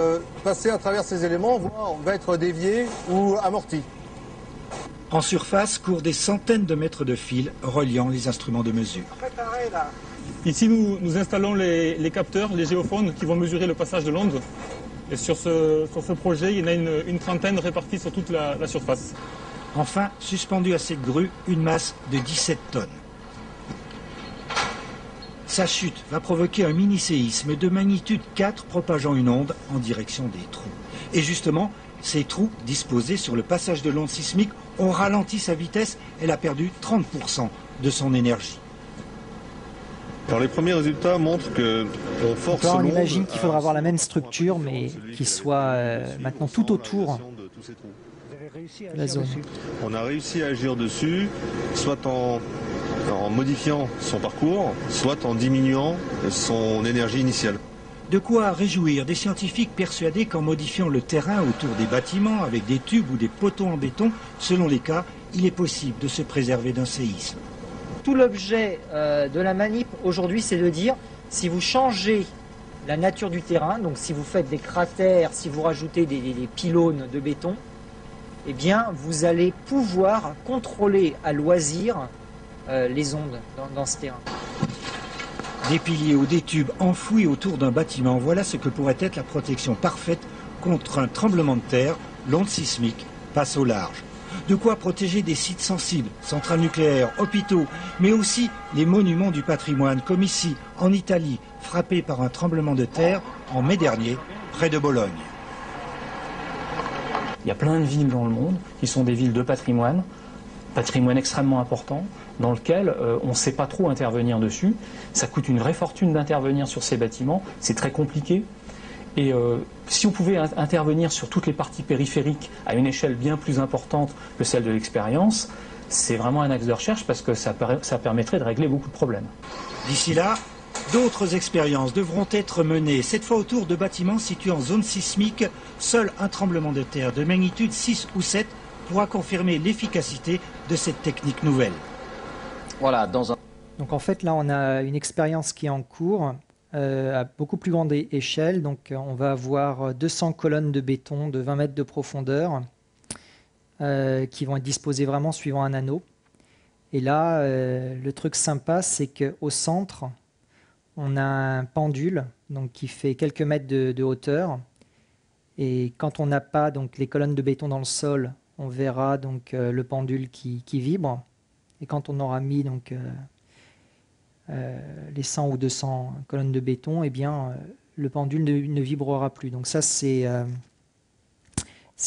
passer à travers ces éléments, voire va être déviée ou amortie. En surface courent des centaines de mètres de fils reliant les instruments de mesure. Ici, nous installons les capteurs, les géophones qui vont mesurer le passage de l'onde. Et sur ce projet, il y en a une trentaine répartis sur toute la surface. Enfin, suspendu à cette grue, une masse de 17 tonnes. Sa chute va provoquer un mini-séisme de magnitude 4 propageant une onde en direction des trous. Et justement, ces trous disposés sur le passage de l'onde sismique ont ralenti sa vitesse. Elle a perdu 30% de son énergie. Alors les premiers résultats montrent qu'on force on l'onde imagine qu'il faudra avoir la même structure, mais qui soit maintenant tout autour de la zone. On a réussi à agir dessus, soit en modifiant son parcours, soit en diminuant son énergie initiale. De quoi réjouir des scientifiques persuadés qu'en modifiant le terrain autour des bâtiments avec des tubes ou des poteaux en béton, selon les cas, il est possible de se préserver d'un séisme. Tout l'objet de la manip aujourd'hui, c'est de dire, si vous changez la nature du terrain, donc si vous faites des cratères, si vous rajoutez des pylônes de béton, eh bien, vous allez pouvoir contrôler à loisir les ondes dans ce terrain. Des piliers ou des tubes enfouis autour d'un bâtiment, voilà ce que pourrait être la protection parfaite contre un tremblement de terre. L'onde sismique passe au large. De quoi protéger des sites sensibles, centrales nucléaires, hôpitaux, mais aussi les monuments du patrimoine, comme ici, en Italie, frappés par un tremblement de terre en mai dernier, près de Bologne. Il y a plein de villes dans le monde qui sont des villes de patrimoine extrêmement important, dans lequel on ne sait pas trop intervenir dessus. Ça coûte une vraie fortune d'intervenir sur ces bâtiments, c'est très compliqué. Et si on pouvait intervenir sur toutes les parties périphériques à une échelle bien plus importante que celle de l'expérience, c'est vraiment un axe de recherche parce que ça permettrait de régler beaucoup de problèmes. D'ici là, d'autres expériences devront être menées, cette fois autour de bâtiments situés en zone sismique. Seul un tremblement de terre de magnitude 6 ou 7 pourra confirmer l'efficacité de cette technique nouvelle. Voilà, Donc en fait, là, on a une expérience qui est en cours à beaucoup plus grande échelle. Donc on va avoir 200 colonnes de béton de 20 mètres de profondeur qui vont être disposés vraiment suivant un anneau. Et là, le truc sympa, c'est qu'au centre, on a un pendule donc, qui fait quelques mètres de hauteur. Et quand on n'a pas donc, les colonnes de béton dans le sol, on verra donc, le pendule qui vibre. Et quand on aura mis donc, les 100 ou 200 colonnes de béton, eh bien, le pendule ne vibrera plus. Donc ça, c'est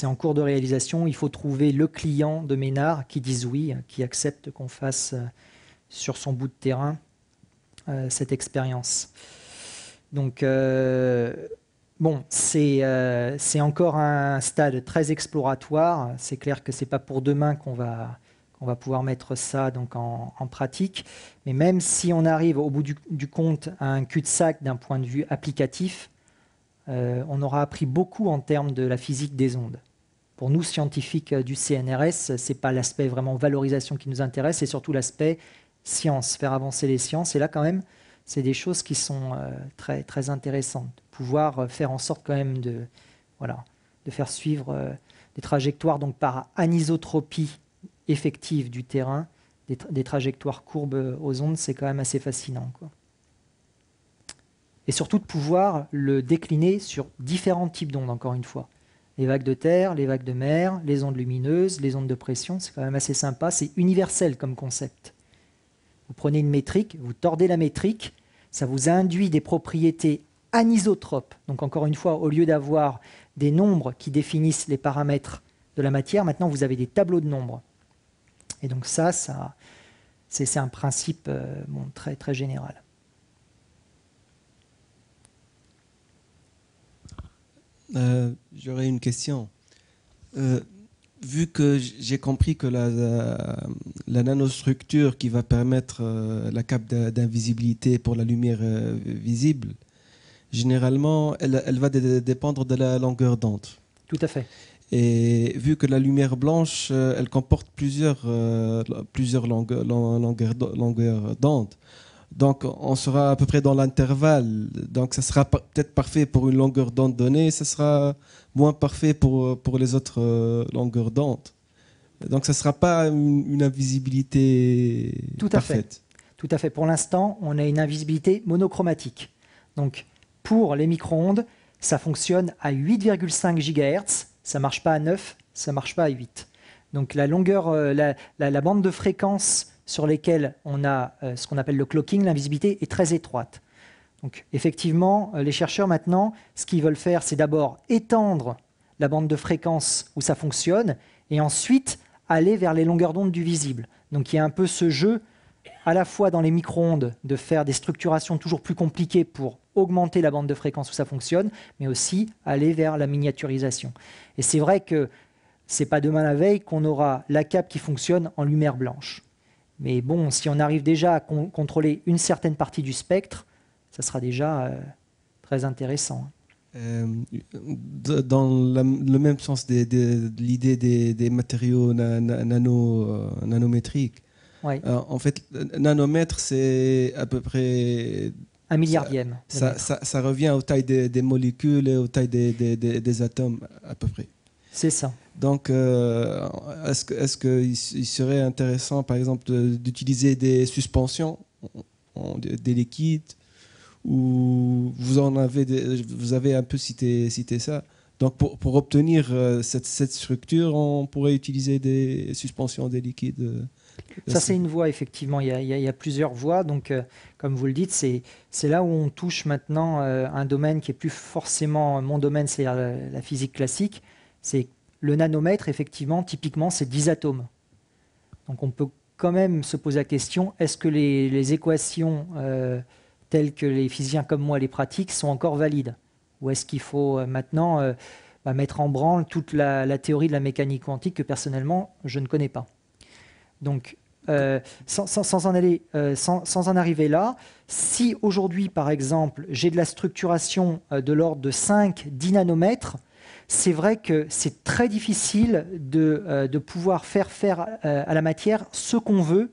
en cours de réalisation. Il faut trouver le client de Ménard qui dise oui, qui accepte qu'on fasse sur son bout de terrain cette expérience. Donc, bon, c'est encore un stade très exploratoire. C'est clair que ce n'est pas pour demain qu'on va pouvoir mettre ça donc, en pratique. Mais même si on arrive au bout du compte à un cul-de-sac d'un point de vue applicatif, on aura appris beaucoup en termes de la physique des ondes. Pour nous, scientifiques du CNRS, ce n'est pas l'aspect vraiment valorisation qui nous intéresse, c'est surtout l'aspect science, faire avancer les sciences. Et là, quand même, c'est des choses qui sont très, très intéressantes. Pouvoir faire en sorte quand même de faire suivre des trajectoires donc, par anisotropie effective du terrain, des trajectoires courbes aux ondes, c'est quand même assez fascinant, quoi. Et surtout de pouvoir le décliner sur différents types d'ondes, encore une fois. Les vagues de terre, les vagues de mer, les ondes lumineuses, les ondes de pression, c'est quand même assez sympa, c'est universel comme concept. Vous prenez une métrique, vous tordez la métrique, ça vous induit des propriétés anisotropes. Donc encore une fois, au lieu d'avoir des nombres qui définissent les paramètres de la matière, maintenant vous avez des tableaux de nombres. Et donc ça c'est un principe très, très général. J'aurais une question. Vu que j'ai compris que la nanostructure qui va permettre la cape d'invisibilité pour la lumière visible, généralement, elle va dépendre de la longueur d'onde. Tout à fait. Et vu que la lumière blanche, elle comporte plusieurs longueurs d'onde, donc on sera à peu près dans l'intervalle. Donc ça sera peut-être parfait pour une longueur d'onde donnée, ça sera moins parfait pour les autres longueurs d'onde. Donc ça ne sera pas une invisibilité parfaite. Tout à fait. Pour l'instant, on a une invisibilité monochromatique. Donc pour les micro-ondes, ça fonctionne à 8,5 GHz. Ça ne marche pas à 9, ça ne marche pas à 8. Donc la longueur, la bande de fréquences sur lesquelles on a ce qu'on appelle le clocking, l'invisibilité est très étroite. Donc effectivement, les chercheurs maintenant, ce qu'ils veulent faire, c'est d'abord étendre la bande de fréquences où ça fonctionne et ensuite aller vers les longueurs d'onde du visible. Donc il y a un peu ce jeu, à la fois dans les micro-ondes, de faire des structurations toujours plus compliquées pour augmenter la bande de fréquence où ça fonctionne, mais aussi aller vers la miniaturisation. Et c'est vrai que ce n'est pas demain la veille qu'on aura la cape qui fonctionne en lumière blanche. Mais bon, si on arrive déjà à contrôler une certaine partie du spectre, ça sera déjà très intéressant. Dans le même sens de l'idée des matériaux nanométriques, ouais. En fait, nanomètre, c'est à peu près... Un milliardième. Ça revient aux tailles des molécules et aux tailles des atomes, à peu près. C'est ça. Donc, est-ce qu'il serait intéressant, par exemple, d'utiliser des suspensions, des liquides, ou vous avez un peu cité ça. Donc, pour obtenir cette structure, on pourrait utiliser des suspensions, des liquides. Ça, c'est une voie, effectivement. Il y a plusieurs voies. Donc, comme vous le dites, c'est là où on touche maintenant un domaine qui est plus forcément mon domaine, c'est-à-dire la physique classique. C'est le nanomètre, effectivement, typiquement, c'est 10 atomes. Donc, on peut quand même se poser la question, est-ce que les équations telles que les physiciens comme moi les pratiquent sont encore valides? Ou est-ce qu'il faut maintenant mettre en branle toute la théorie de la mécanique quantique que, personnellement, je ne connais pas? Donc, sans en arriver là, si aujourd'hui, par exemple, j'ai de la structuration de l'ordre de 5-10 nanomètres, c'est vrai que c'est très difficile de pouvoir faire à la matière ce qu'on veut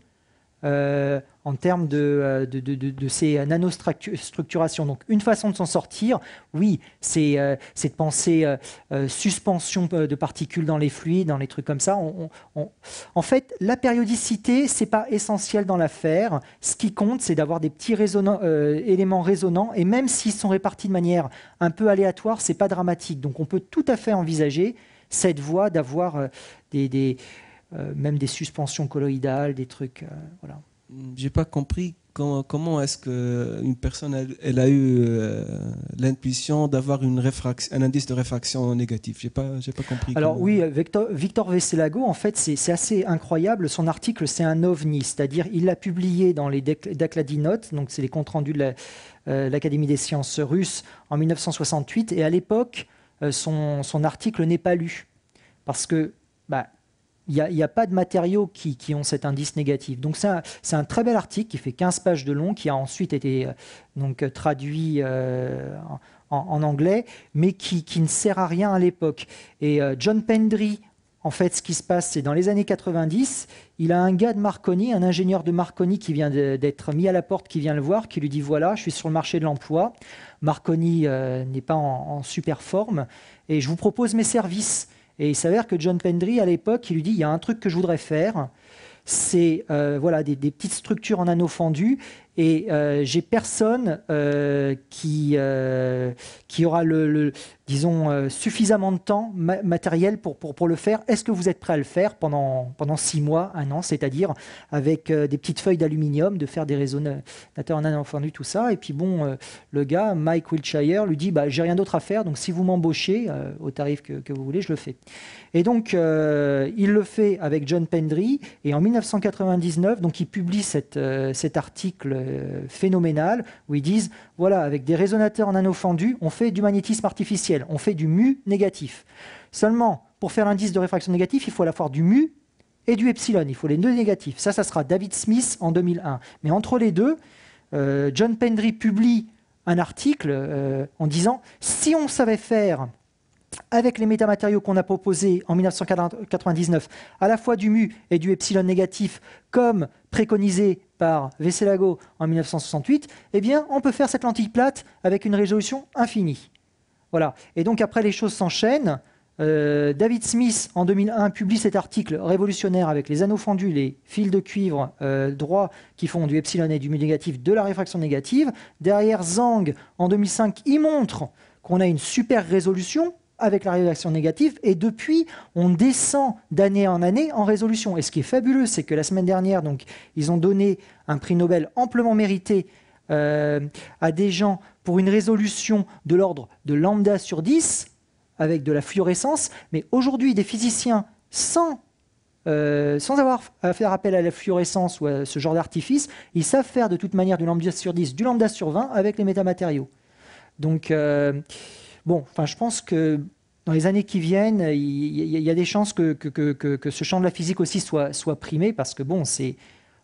en termes de ces nanostructurations. Donc une façon de s'en sortir, oui, c'est de penser suspension de particules dans les fluides, dans les trucs comme ça. En fait, la périodicité, c'est pas essentiel dans l'affaire. Ce qui compte, c'est d'avoir des petits éléments résonants, et même s'ils sont répartis de manière un peu aléatoire, c'est pas dramatique. Donc on peut tout à fait envisager cette voie d'avoir même des suspensions colloïdales, des trucs. Voilà. J'ai pas compris comment est-ce qu'une personne elle a eu l'intuition d'avoir un indice de réfraction négatif. J'ai pas compris. Alors oui, Victor Veselago, en fait, c'est assez incroyable. Son article, c'est un ovni, c'est-à-dire il l'a publié dans les Dakladi Notes, donc c'est les comptes rendus de l'Académie des sciences russe en 1968, et à l'époque, son article n'est pas lu parce que il n'y a pas de matériaux qui ont cet indice négatif. Donc c'est un très bel article qui fait 15 pages de long, qui a ensuite été traduit en anglais, mais qui ne sert à rien à l'époque. Et John Pendry, en fait, ce qui se passe, c'est dans les années 90, il a un gars de Marconi, un ingénieur de Marconi qui vient d'être mis à la porte, qui vient le voir, qui lui dit « Voilà, je suis sur le marché de l'emploi. Marconi n'est pas en super forme et je vous propose mes services. » Et il s'avère que John Pendry, à l'époque, il lui dit « Il y a un truc que je voudrais faire, c'est des petites structures en anneaux fendus, et j'ai personne qui aura suffisamment de temps matériel pour le faire. Est-ce que vous êtes prêt à le faire pendant 6 mois, 1 an, c'est-à-dire avec des petites feuilles d'aluminium, de faire des résonateurs en anneaux fendus, tout ça ?» Et puis le gars, Mike Wiltshire, lui dit j'ai rien d'autre à faire, donc si vous m'embauchez au tarif que vous voulez, je le fais. Et donc il le fait avec John Pendry, et en 1999, donc il publie cet article phénoménal où ils disent voilà, avec des résonateurs en anneaux fendus, on fait du magnétisme artificiel, on fait du mu négatif. Seulement, pour faire l'indice de réfraction négatif, il faut à la fois du mu et du epsilon, il faut les deux négatifs. Ça sera David Smith en 2001. Mais entre les deux, John Pendry publie un article en disant si on savait faire avec les métamatériaux qu'on a proposés en 1999, à la fois du mu et du epsilon négatif, comme préconisé par Veselago en 1968, eh bien, on peut faire cette lentille plate avec une résolution infinie. Voilà. Et donc, après, les choses s'enchaînent. David Smith, en 2001, publie cet article révolutionnaire avec les anneaux fendus, les fils de cuivre droits qui font du epsilon et du mu négatif, de la réfraction négative. Derrière, Zhang, en 2005, il montre qu'on a une super résolution avec la réfraction négative, et depuis, on descend d'année en année en résolution. Et ce qui est fabuleux, c'est que la semaine dernière, donc, ils ont donné un prix Nobel amplement mérité à des gens pour une résolution de l'ordre de lambda sur 10, avec de la fluorescence, mais aujourd'hui, des physiciens, sans avoir à faire appel à la fluorescence ou à ce genre d'artifice, ils savent faire de toute manière du lambda sur 10, du lambda sur 20 avec les métamatériaux. Donc, je pense que dans les années qui viennent, il y a des chances que ce champ de la physique aussi soit primé, parce que c'est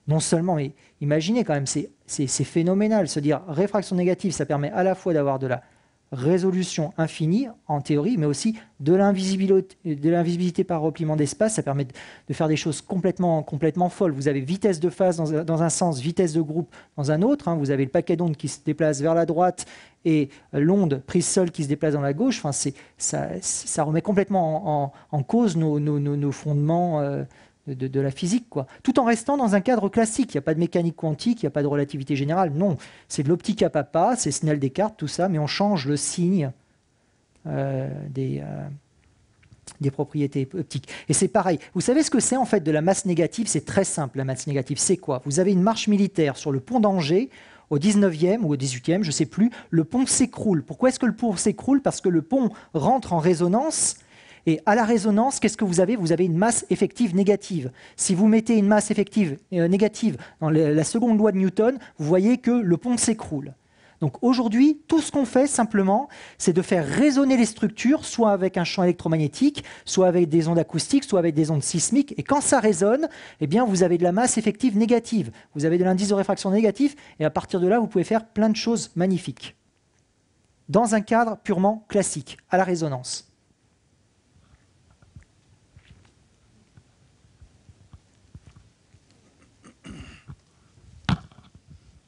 non seulement, mais imaginez quand même, c'est phénoménal, se dire réfraction négative, ça permet à la fois d'avoir de la résolution infinie en théorie, mais aussi de l'invisibilité par repliement d'espace. Ça permet de faire des choses complètement folles. Vous avez vitesse de phase dans un sens, vitesse de groupe dans un autre. Vous avez le paquet d'ondes qui se déplace vers la droite et l'onde prise seule qui se déplace dans la gauche. Ça remet complètement en cause nos fondements de la physique, quoi. Tout en restant dans un cadre classique. Il n'y a pas de mécanique quantique, il n'y a pas de relativité générale. Non, c'est de l'optique à papa, c'est Snell, Descartes, tout ça, mais on change le signe des propriétés optiques. Et c'est pareil. Vous savez ce que c'est en fait de la masse négative? C'est très simple, la masse négative. C'est quoi? Vous avez une marche militaire sur le pont d'Angers, au 19e ou au 18e, je ne sais plus, le pont s'écroule. Pourquoi est-ce que le pont s'écroule? Parce que le pont rentre en résonance. Et à la résonance, qu'est-ce que vous avez? Vous avez une masse effective négative. Si vous mettez une masse effective négative dans la seconde loi de Newton, vous voyez que le pont s'écroule. Donc aujourd'hui, tout ce qu'on fait simplement, c'est de faire résonner les structures, soit avec un champ électromagnétique, soit avec des ondes acoustiques, soit avec des ondes sismiques. Et quand ça résonne, eh bien, vous avez de la masse effective négative. Vous avez de l'indice de réfraction négatif, et à partir de là, vous pouvez faire plein de choses magnifiques. Dans un cadre purement classique, à la résonance.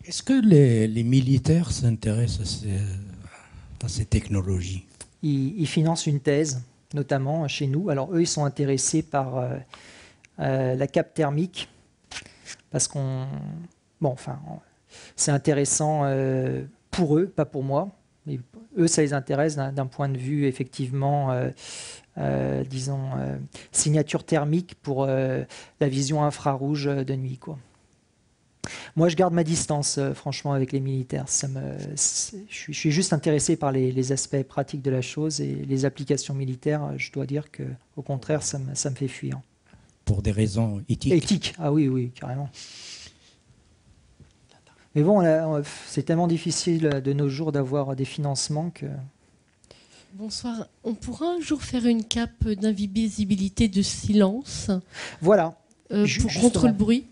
Est-ce que les militaires s'intéressent à ces technologies? Ils financent une thèse, notamment chez nous. Alors eux, ils sont intéressés par la cape thermique, parce c'est intéressant pour eux, pas pour moi. Mais eux, ça les intéresse d'un point de vue, effectivement, signature thermique pour la vision infrarouge de nuit, quoi. Moi, je garde ma distance, franchement, avec les militaires. Je suis juste intéressé par les aspects pratiques de la chose, et les applications militaires, je dois dire que, au contraire, ça me fait fuir. Pour des raisons éthiques? Éthiques, ah oui, oui, carrément. Mais bon, c'est tellement difficile de nos jours d'avoir des financements que... Bonsoir. On pourra un jour faire une cape d'invisibilité de silence, voilà, contre le bruit,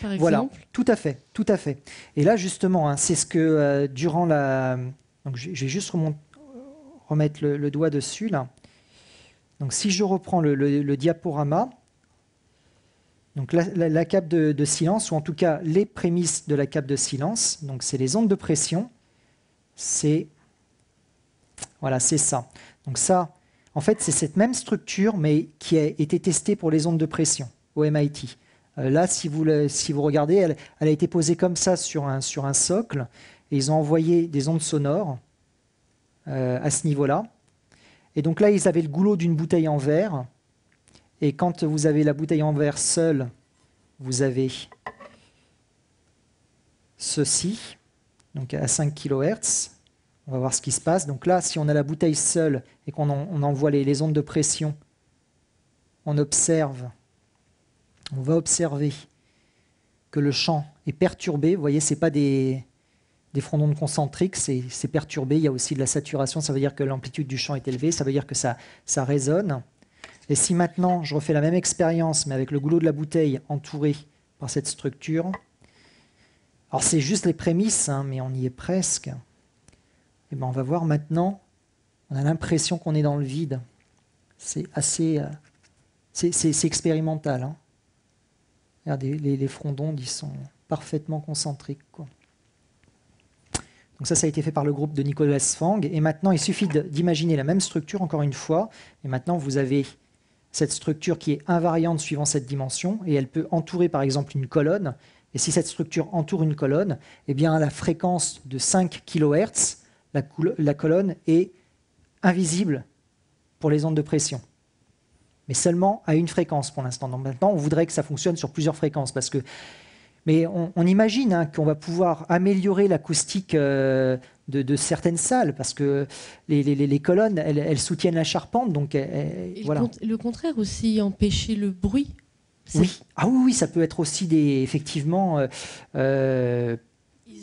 par exemple. Voilà, tout à fait, tout à fait. Et là, justement, hein, c'est ce que durant la... Donc, je vais juste remettre le doigt dessus, là. Donc, si je reprends le diaporama, donc la cape de silence, ou en tout cas les prémices de la cape de silence, donc c'est les ondes de pression, voilà, c'est ça. Donc ça, en fait, c'est cette même structure, mais qui a été testée pour les ondes de pression au MIT. Là, si vous regardez, elle a été posée comme ça sur un socle, et ils ont envoyé des ondes sonores à ce niveau-là. Et donc là, ils avaient le goulot d'une bouteille en verre. Et quand vous avez la bouteille en verre seule, vous avez ceci, donc à 5 kHz. On va voir ce qui se passe. Donc là, si on a la bouteille seule et qu'on envoie les ondes de pression, on va observer que le champ est perturbé. Vous voyez, ce n'est pas des frondons concentriques, c'est perturbé. Il y a aussi de la saturation, ça veut dire que l'amplitude du champ est élevée, ça veut dire que ça résonne. Et si maintenant, je refais la même expérience, mais avec le goulot de la bouteille entouré par cette structure, alors c'est juste les prémices, hein, mais on y est presque. Et ben on va voir maintenant, on a l'impression qu'on est dans le vide. C'est assez... c'est expérimental. Hein. Regardez, les frondons, ils sont parfaitement concentriques, quoi. Donc ça a été fait par le groupe de Nicolas Fang. Et maintenant, il suffit d'imaginer la même structure, encore une fois. Et maintenant, vous avez cette structure qui est invariante suivant cette dimension, et elle peut entourer, par exemple, une colonne. Et si cette structure entoure une colonne, eh bien, à la fréquence de 5 kHz, la colonne est invisible pour les ondes de pression. Mais seulement à une fréquence pour l'instant. Donc maintenant, on voudrait que ça fonctionne sur plusieurs fréquences. Mais on imagine, hein, qu'on va pouvoir améliorer l'acoustique de certaines salles, parce que les colonnes, elles soutiennent la charpente. Donc, voilà. Le contraire aussi, empêcher le bruit. Oui. Ah oui, ça peut être aussi effectivement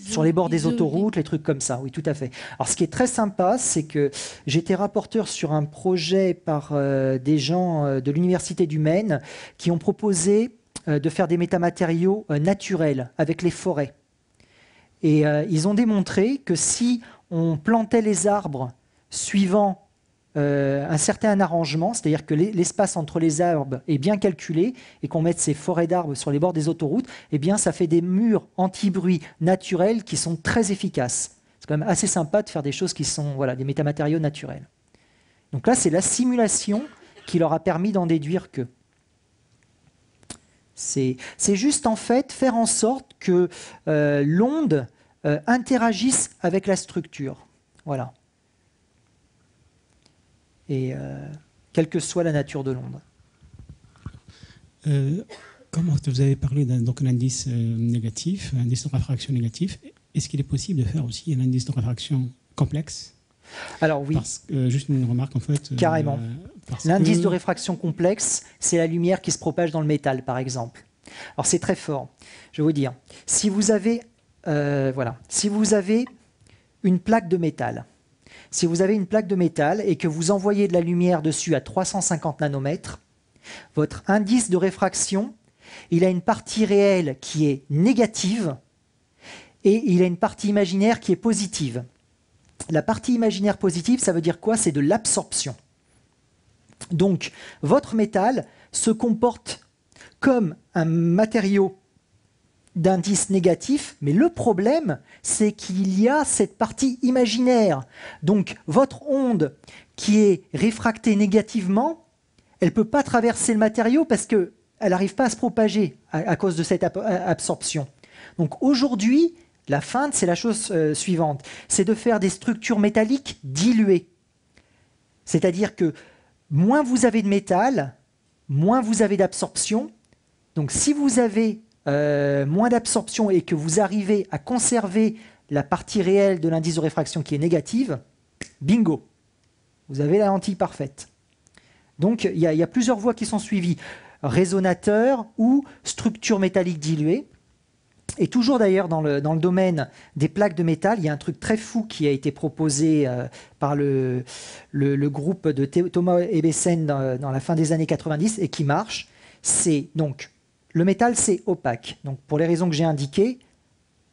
sur les bords des autoroutes, les trucs comme ça. Oui, tout à fait. Alors, ce qui est très sympa, c'est que j'étais rapporteur sur un projet par des gens de l'Université du Maine qui ont proposé de faire des métamatériaux naturels avec les forêts. Et ils ont démontré que si on plantait les arbres suivant un certain arrangement, c'est-à-dire que l'espace entre les arbres est bien calculé et qu'on mette ces forêts d'arbres sur les bords des autoroutes, eh bien ça fait des murs anti-bruit naturels qui sont très efficaces. C'est quand même assez sympa de faire des choses qui sont, voilà, des métamatériaux naturels. Donc là, c'est la simulation qui leur a permis d'en déduire que. C'est juste en fait faire en sorte que l'onde interagisse avec la structure. Voilà. Et quelle que soit la nature de l'onde. Comment vous avez parlé d'un indice négatif, un indice de réfraction négatif. Est-ce qu'il est possible de faire aussi un indice de réfraction complexe? Alors oui. Juste une remarque en fait. Carrément. L'indice de réfraction complexe, c'est la lumière qui se propage dans le métal, par exemple. Alors c'est très fort. Je vais vous dire, si vous avez, si vous avez une plaque de métal, et que vous envoyez de la lumière dessus à 350 nanomètres, votre indice de réfraction, il a une partie réelle qui est négative et il a une partie imaginaire qui est positive. La partie imaginaire positive, ça veut dire quoi? C'est de l'absorption. Donc, votre métal se comporte comme un matériau d'indice négatif, mais le problème, c'est qu'il y a cette partie imaginaire. Donc, votre onde qui est réfractée négativement, elle ne peut pas traverser le matériau parce qu'elle n'arrive pas à se propager à cause de cette absorption. Donc, aujourd'hui, la feinte, c'est la chose suivante. C'est de faire des structures métalliques diluées. C'est-à-dire que moins vous avez de métal, moins vous avez d'absorption. Donc, si vous avez moins d'absorption et que vous arrivez à conserver la partie réelle de l'indice de réfraction qui est négative, bingo, vous avez la lentille parfaite. Donc il y a plusieurs voies qui sont suivies, résonateur ou structure métallique diluée. Et toujours d'ailleurs dans le domaine des plaques de métal, il y a un truc très fou qui a été proposé par le groupe de Thomas Ebbesen dans la fin des années 90 et qui marche. C'est donc le métal, c'est opaque. Donc, pour les raisons que j'ai indiquées,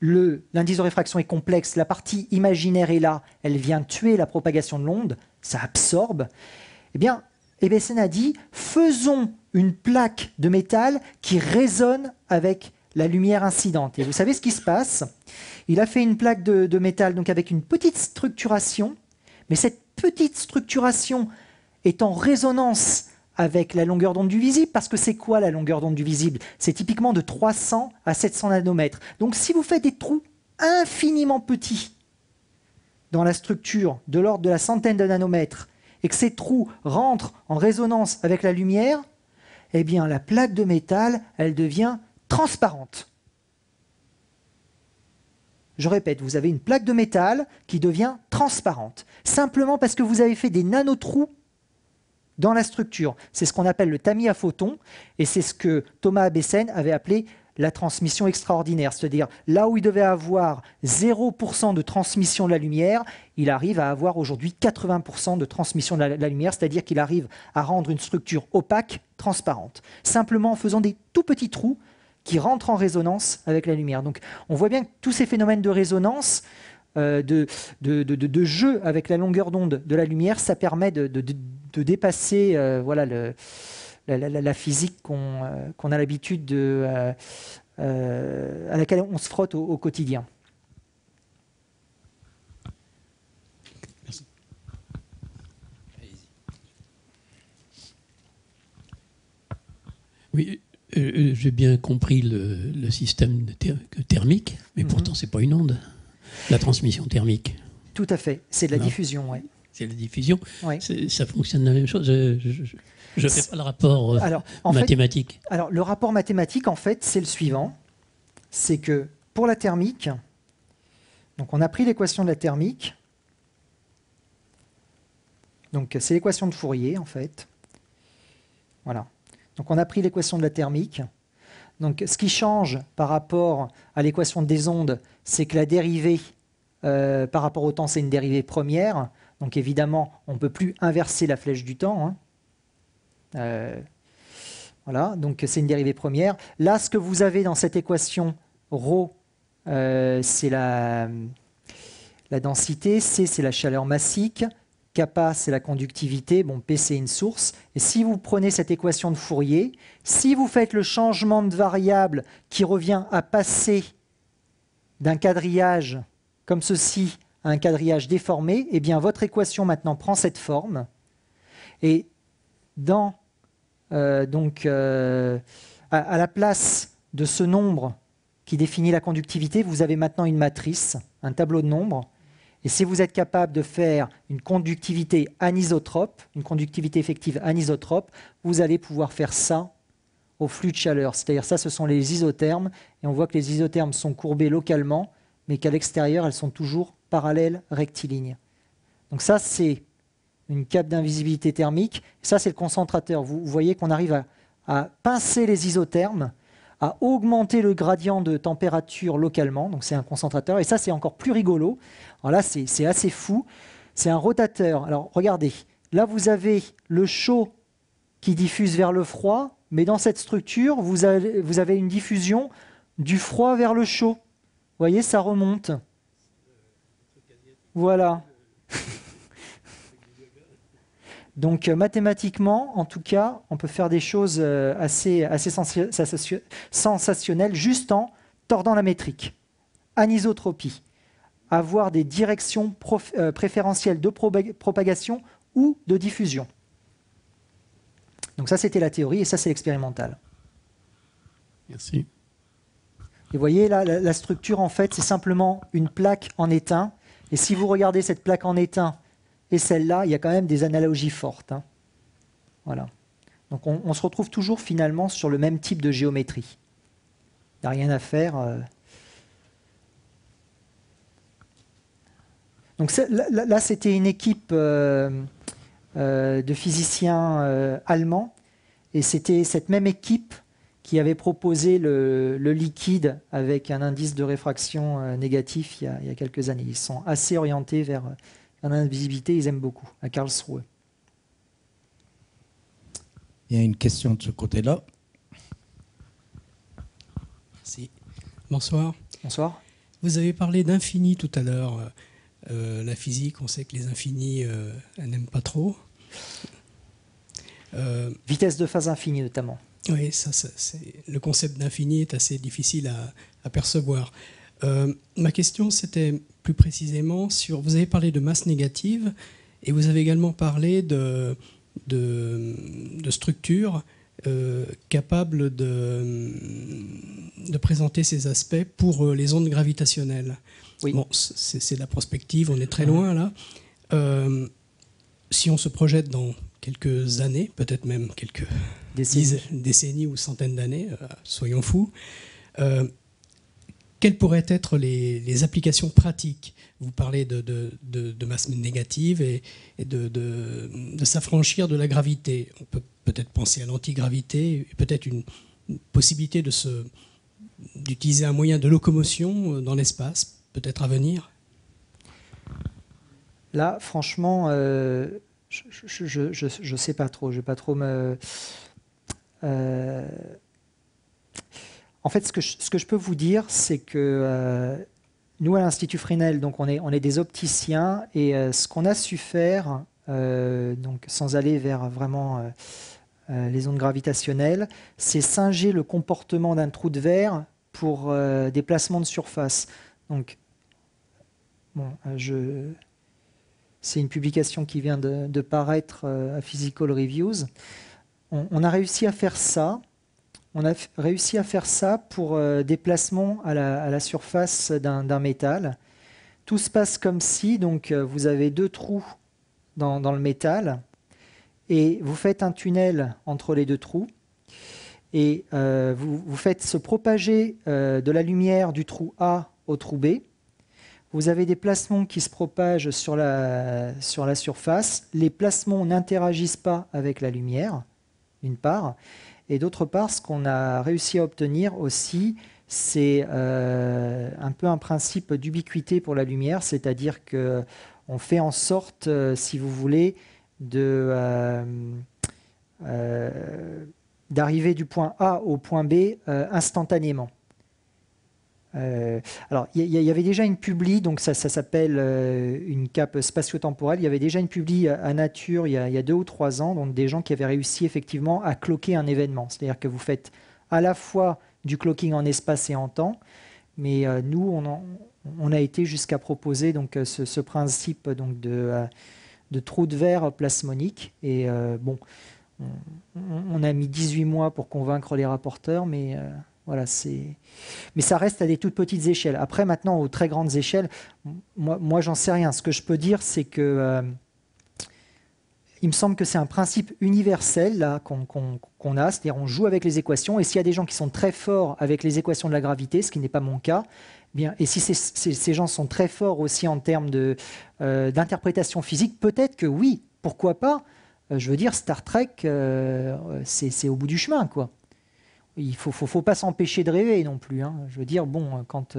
l'indice de réfraction est complexe. La partie imaginaire est là. Elle vient tuer la propagation de l'onde. Ça absorbe. Eh bien, Ebbesen a dit, faisons une plaque de métal qui résonne avec la lumière incidente. Et vous savez ce qui se passe? Il a fait une plaque de métal donc avec une petite structuration. Mais cette petite structuration est en résonance avec la longueur d'onde du visible, parce que c'est quoi la longueur d'onde du visible? C'est typiquement de 300 à 700 nanomètres. Donc si vous faites des trous infiniment petits dans la structure, de l'ordre de la centaine de nanomètres, et que ces trous rentrent en résonance avec la lumière, eh bien la plaque de métal, elle devient transparente. Je répète, vous avez une plaque de métal qui devient transparente, simplement parce que vous avez fait des nanotrous dans la structure. C'est ce qu'on appelle le tamis à photons, et c'est ce que Thomas Ebbesen avait appelé la transmission extraordinaire. C'est-à-dire, là où il devait avoir 0% de transmission de la lumière, il arrive à avoir aujourd'hui 80% de transmission de la lumière, c'est-à-dire qu'il arrive à rendre une structure opaque, transparente, simplement en faisant des tout petits trous qui rentrent en résonance avec la lumière. Donc on voit bien que tous ces phénomènes de résonance, de jeu avec la longueur d'onde de la lumière, ça permet de dépasser voilà, la physique qu'on a l'habitude à laquelle on se frotte au quotidien. Merci. Oui, j'ai bien compris le système thermique, mais pourtant c'est pas une onde. La transmission thermique. Tout à fait, c'est de la diffusion, oui. C'est la diffusion. Ouais. Ça fonctionne de la même chose. Je ne fais pas le rapport mathématique. Alors, le rapport mathématique, en fait, c'est le suivant. C'est que pour la thermique, donc on a pris l'équation de la thermique. Donc, c'est l'équation de Fourier, en fait. Voilà. Donc, on a pris l'équation de la thermique. Donc, ce qui change par rapport à l'équation des ondes, c'est que la dérivée par rapport au temps, c'est une dérivée première. Donc, évidemment, on ne peut plus inverser la flèche du temps. Voilà, donc c'est une dérivée première. Là, ce que vous avez dans cette équation, ρ, c'est la densité, C, c'est la chaleur massique, kappa, c'est la conductivité, bon, P, c'est une source. Et si vous prenez cette équation de Fourier, si vous faites le changement de variable qui revient à passer d'un quadrillage comme ceci à un quadrillage déformé, eh bien votre équation maintenant prend cette forme. Et dans, à la place de ce nombre qui définit la conductivité, vous avez maintenant une matrice, un tableau de nombres. Et si vous êtes capable de faire une conductivité anisotrope, une conductivité effective anisotrope, vous allez pouvoir faire ça au flux de chaleur. C'est-à-dire ça, ce sont les isothermes. Et on voit que les isothermes sont courbés localement, mais qu'à l'extérieur, elles sont toujours parallèles, rectilignes. Donc ça, c'est une cape d'invisibilité thermique. Ça, c'est le concentrateur. Vous voyez qu'on arrive à pincer les isothermes, à augmenter le gradient de température localement. Donc c'est un concentrateur. Et ça, c'est encore plus rigolo. Alors là, c'est assez fou. C'est un rotateur. Alors regardez, là, vous avez le chaud qui diffuse vers le froid, mais dans cette structure, vous avez une diffusion du froid vers le chaud. Vous voyez, ça remonte. Voilà. Donc mathématiquement, en tout cas, on peut faire des choses assez sensationnelles juste en tordant la métrique, anisotropie, avoir des directions préférentielles de propagation ou de diffusion. Donc ça, c'était la théorie, et ça, c'est l'expérimental. Merci. Et vous voyez, là, la structure, en fait, c'est simplement une plaque en étain. Et si vous regardez cette plaque en étain et celle-là, il y a quand même des analogies fortes. Hein. Voilà. Donc on se retrouve toujours, finalement, sur le même type de géométrie. Il n'y a rien à faire. Donc là, c'était une équipe de physiciens allemands. Et c'était cette même équipe qui avait proposé le liquide avec un indice de réfraction négatif il y a quelques années. Ils sont assez orientés vers l'invisibilité, ils aiment beaucoup, à Karlsruhe. Il y a une question de ce côté-là. Merci. Bonsoir. Bonsoir. Vous avez parlé d'infini tout à l'heure. La physique, on sait que les infinis, elle n'aime pas trop. Vitesse de phase infinie notamment. Oui, le concept d'infini est assez difficile à percevoir. Ma question, c'était plus précisément sur... Vous avez parlé de masse négative et vous avez également parlé de structures capables de présenter ces aspects pour les ondes gravitationnelles. Oui. Bon, c'est de la prospective, on est très loin là. Si on se projette dans quelques années, peut-être même quelques décennies ou centaines d'années, soyons fous, quelles pourraient être les applications pratiques? Vous parlez de masse négative et de s'affranchir de la gravité. On peut peut-être penser à l'antigravité, peut-être une possibilité d'utiliser un moyen de locomotion dans l'espace, peut-être à venir. Là, franchement, je sais pas trop. Je vais pas trop me. En fait, ce que je peux vous dire, c'est que nous, à l'Institut Fresnel, donc on est des opticiens, et ce qu'on a su faire, donc sans aller vers vraiment les ondes gravitationnelles, c'est singer le comportement d'un trou de verre pour des placements de surface. Donc, bon, c'est une publication qui vient de paraître à Physical Reviews. On a réussi à faire ça. On a réussi à faire ça pour des placements à la surface d'un métal. Tout se passe comme si, donc, vous avez deux trous dans le métal et vous faites un tunnel entre les deux trous et vous faites se propager de la lumière du trou A au trou B. Vous avez des placements qui se propagent sur la surface. Les placements n'interagissent pas avec la lumière, d'une part. Et d'autre part, ce qu'on a réussi à obtenir aussi, c'est un peu un principe d'ubiquité pour la lumière, c'est-à-dire qu'on fait en sorte, si vous voulez, d'arriver du point A au point B instantanément. Alors, il y avait déjà une publi, donc ça s'appelle une cape spatio-temporelle. Il y avait déjà une publi à Nature il y a 2 ou 3 ans, donc des gens qui avaient réussi effectivement à cloquer un événement. C'est-à-dire que vous faites à la fois du clocking en espace et en temps, mais nous, on a été jusqu'à proposer donc ce principe donc de trou de verre plasmonique. Et bon, on a mis 18 mois pour convaincre les rapporteurs, mais voilà, mais ça reste à des toutes petites échelles. Après, maintenant, aux très grandes échelles, moi j'en sais rien. Ce que je peux dire, c'est que il me semble que c'est un principe universel là qu'on a, c'est-à-dire on joue avec les équations, et s'il y a des gens qui sont très forts avec les équations de la gravité, ce qui n'est pas mon cas, bien, et si ces gens sont très forts aussi en termes d'interprétation physique, peut-être que oui, pourquoi pas. Je veux dire, Star Trek, c'est au bout du chemin, quoi. Il faut pas s'empêcher de rêver non plus. Hein. Je veux dire, bon, quand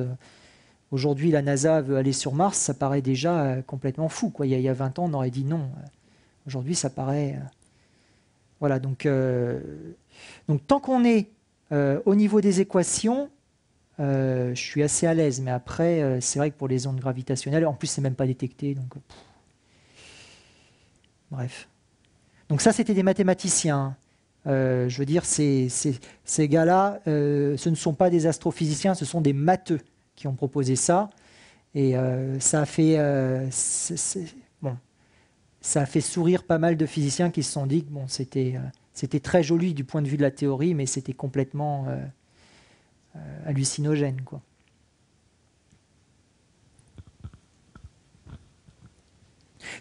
aujourd'hui la NASA veut aller sur Mars, ça paraît déjà complètement fou, quoi. Il y a 20 ans, on aurait dit non. Aujourd'hui, ça paraît... Voilà, donc tant qu'on est au niveau des équations, je suis assez à l'aise. Mais après, c'est vrai que pour les ondes gravitationnelles, en plus, c'est même pas détecté. Donc, bref. Donc ça, c'était des mathématiciens. Je veux dire, ces gars-là, ce ne sont pas des astrophysiciens, ce sont des matheux qui ont proposé ça. Et ça a fait, bon, ça a fait sourire pas mal de physiciens qui se sont dit que bon, c'était très joli du point de vue de la théorie, mais c'était complètement hallucinogène, quoi.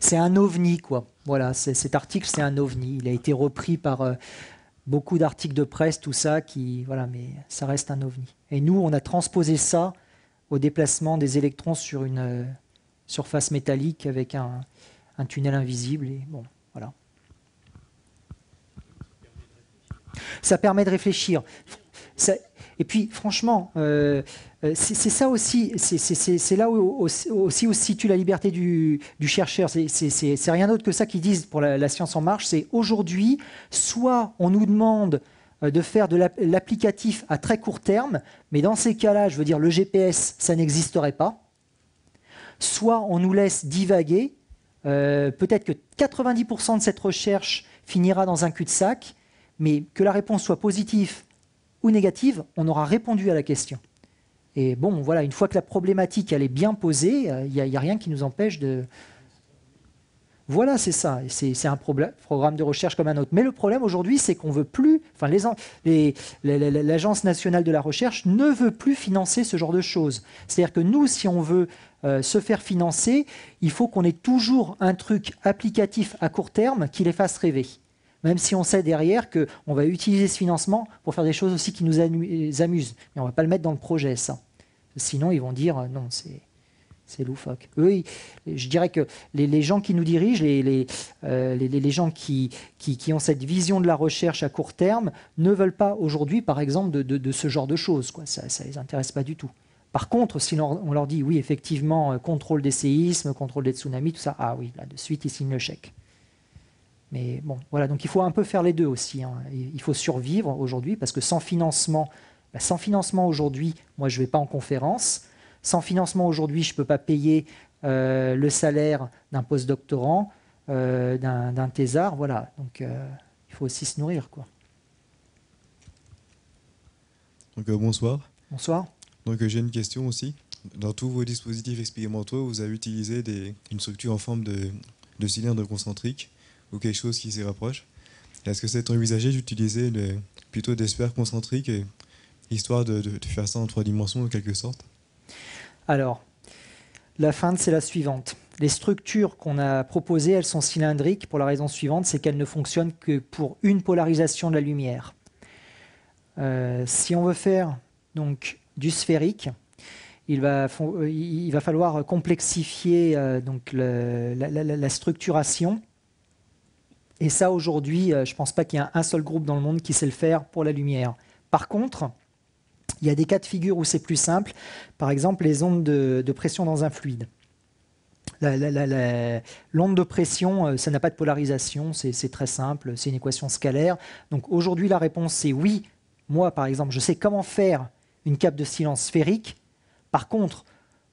C'est un ovni, quoi. Voilà, cet article, c'est un ovni. Il a été repris par beaucoup d'articles de presse, tout ça, voilà, mais ça reste un ovni. Et nous, on a transposé ça au déplacement des électrons sur une surface métallique avec un tunnel invisible. Et bon, voilà. Ça permet de réfléchir. Et puis, franchement, c'est ça aussi, c'est là où se situe la liberté du chercheur. C'est rien d'autre que ça qu'ils disent pour la science en marche. C'est aujourd'hui, soit on nous demande de faire de l'applicatif à très court terme, mais dans ces cas-là, je veux dire, le GPS, ça n'existerait pas. Soit on nous laisse divaguer. Peut-être que 90% de cette recherche finira dans un cul-de-sac, mais que la réponse soit positive ou négative, on aura répondu à la question. Et bon, voilà, une fois que la problématique elle est bien posée, il n'y a rien qui nous empêche de... Voilà, c'est ça. C'est un programme de recherche comme un autre. Mais le problème aujourd'hui, c'est qu'on veut plus... Enfin, l'Agence nationale de la recherche ne veut plus financer ce genre de choses. C'est-à-dire que nous, si on veut se faire financer, il faut qu'on ait toujours un truc applicatif à court terme qui les fasse rêver. Même si on sait derrière qu'on va utiliser ce financement pour faire des choses aussi qui nous amusent. Mais on ne va pas le mettre dans le projet, ça. Sinon, ils vont dire non, c'est loufoque. Eux, je dirais que les gens qui nous dirigent, les gens qui ont cette vision de la recherche à court terme, ne veulent pas aujourd'hui, par exemple, de ce genre de choses, quoi. Ça ne les intéresse pas du tout. Par contre, si on leur dit, oui, effectivement, contrôle des séismes, contrôle des tsunamis, tout ça, ah oui, là, de suite, ils signent le chèque. Mais bon, voilà, donc il faut un peu faire les deux aussi, hein. Il faut survivre aujourd'hui, parce que sans financement aujourd'hui, moi je ne vais pas en conférence. Sans financement aujourd'hui, je ne peux pas payer le salaire d'un postdoctorant, d'un thésard, voilà. Donc il faut aussi se nourrir, quoi. Donc bonsoir. Bonsoir. Donc j'ai une question aussi. Dans tous vos dispositifs expérimentaux, vous avez utilisé une structure en forme de cylindre concentrique ou quelque chose qui s'y rapproche. Est-ce que c'est envisagé d'utiliser plutôt des sphères concentriques, histoire de faire ça en 3 dimensions en quelque sorte? Alors, la feinte, c'est la suivante. Les structures qu'on a proposées, elles sont cylindriques pour la raison suivante, c'est qu'elles ne fonctionnent que pour une polarisation de la lumière. Si on veut faire donc du sphérique, il va falloir complexifier donc la structuration. Et ça, aujourd'hui, je ne pense pas qu'il y ait un seul groupe dans le monde qui sait le faire pour la lumière. Par contre, il y a des cas de figure où c'est plus simple. Par exemple, les ondes de pression dans un fluide. L'onde de pression, ça n'a pas de polarisation, c'est très simple, c'est une équation scalaire. Donc aujourd'hui, la réponse, c'est oui. Moi, par exemple, je sais comment faire une cape de silence sphérique. Par contre,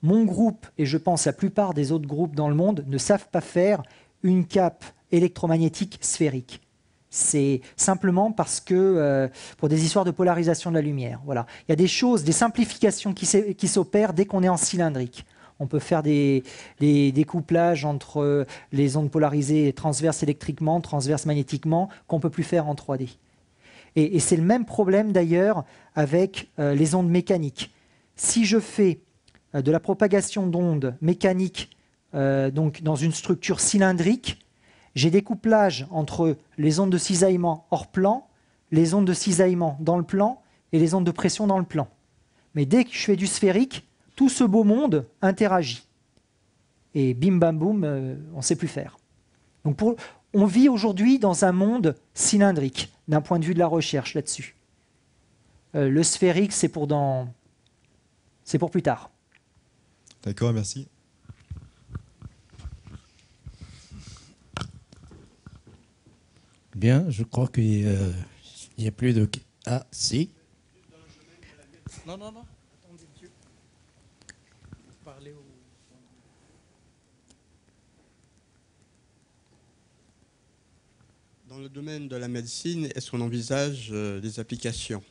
mon groupe, et je pense la plupart des autres groupes dans le monde, ne savent pas faire une cape électromagnétique sphérique. C'est simplement parce que, pour des histoires de polarisation de la lumière. Voilà. Il y a des choses, des simplifications qui s'opèrent dès qu'on est en cylindrique. On peut faire des découplages entre les ondes polarisées transverses électriquement, transverses magnétiquement, qu'on ne peut plus faire en 3D. Et c'est le même problème d'ailleurs avec les ondes mécaniques. Si je fais de la propagation d'ondes mécaniques donc dans une structure cylindrique, j'ai des couplages entre les ondes de cisaillement hors plan, les ondes de cisaillement dans le plan et les ondes de pression dans le plan. Mais dès que je fais du sphérique, tout ce beau monde interagit. Et bim bam boum, on ne sait plus faire. Donc on vit aujourd'hui dans un monde cylindrique, d'un point de vue de la recherche là-dessus. Le sphérique, c'est pour plus tard. D'accord, merci. Bien, je crois qu'il n'y a plus de... Ah, si. Non. Attendez, monsieur. Parlez au... Dans le domaine de la médecine, est-ce qu'on envisage des applications?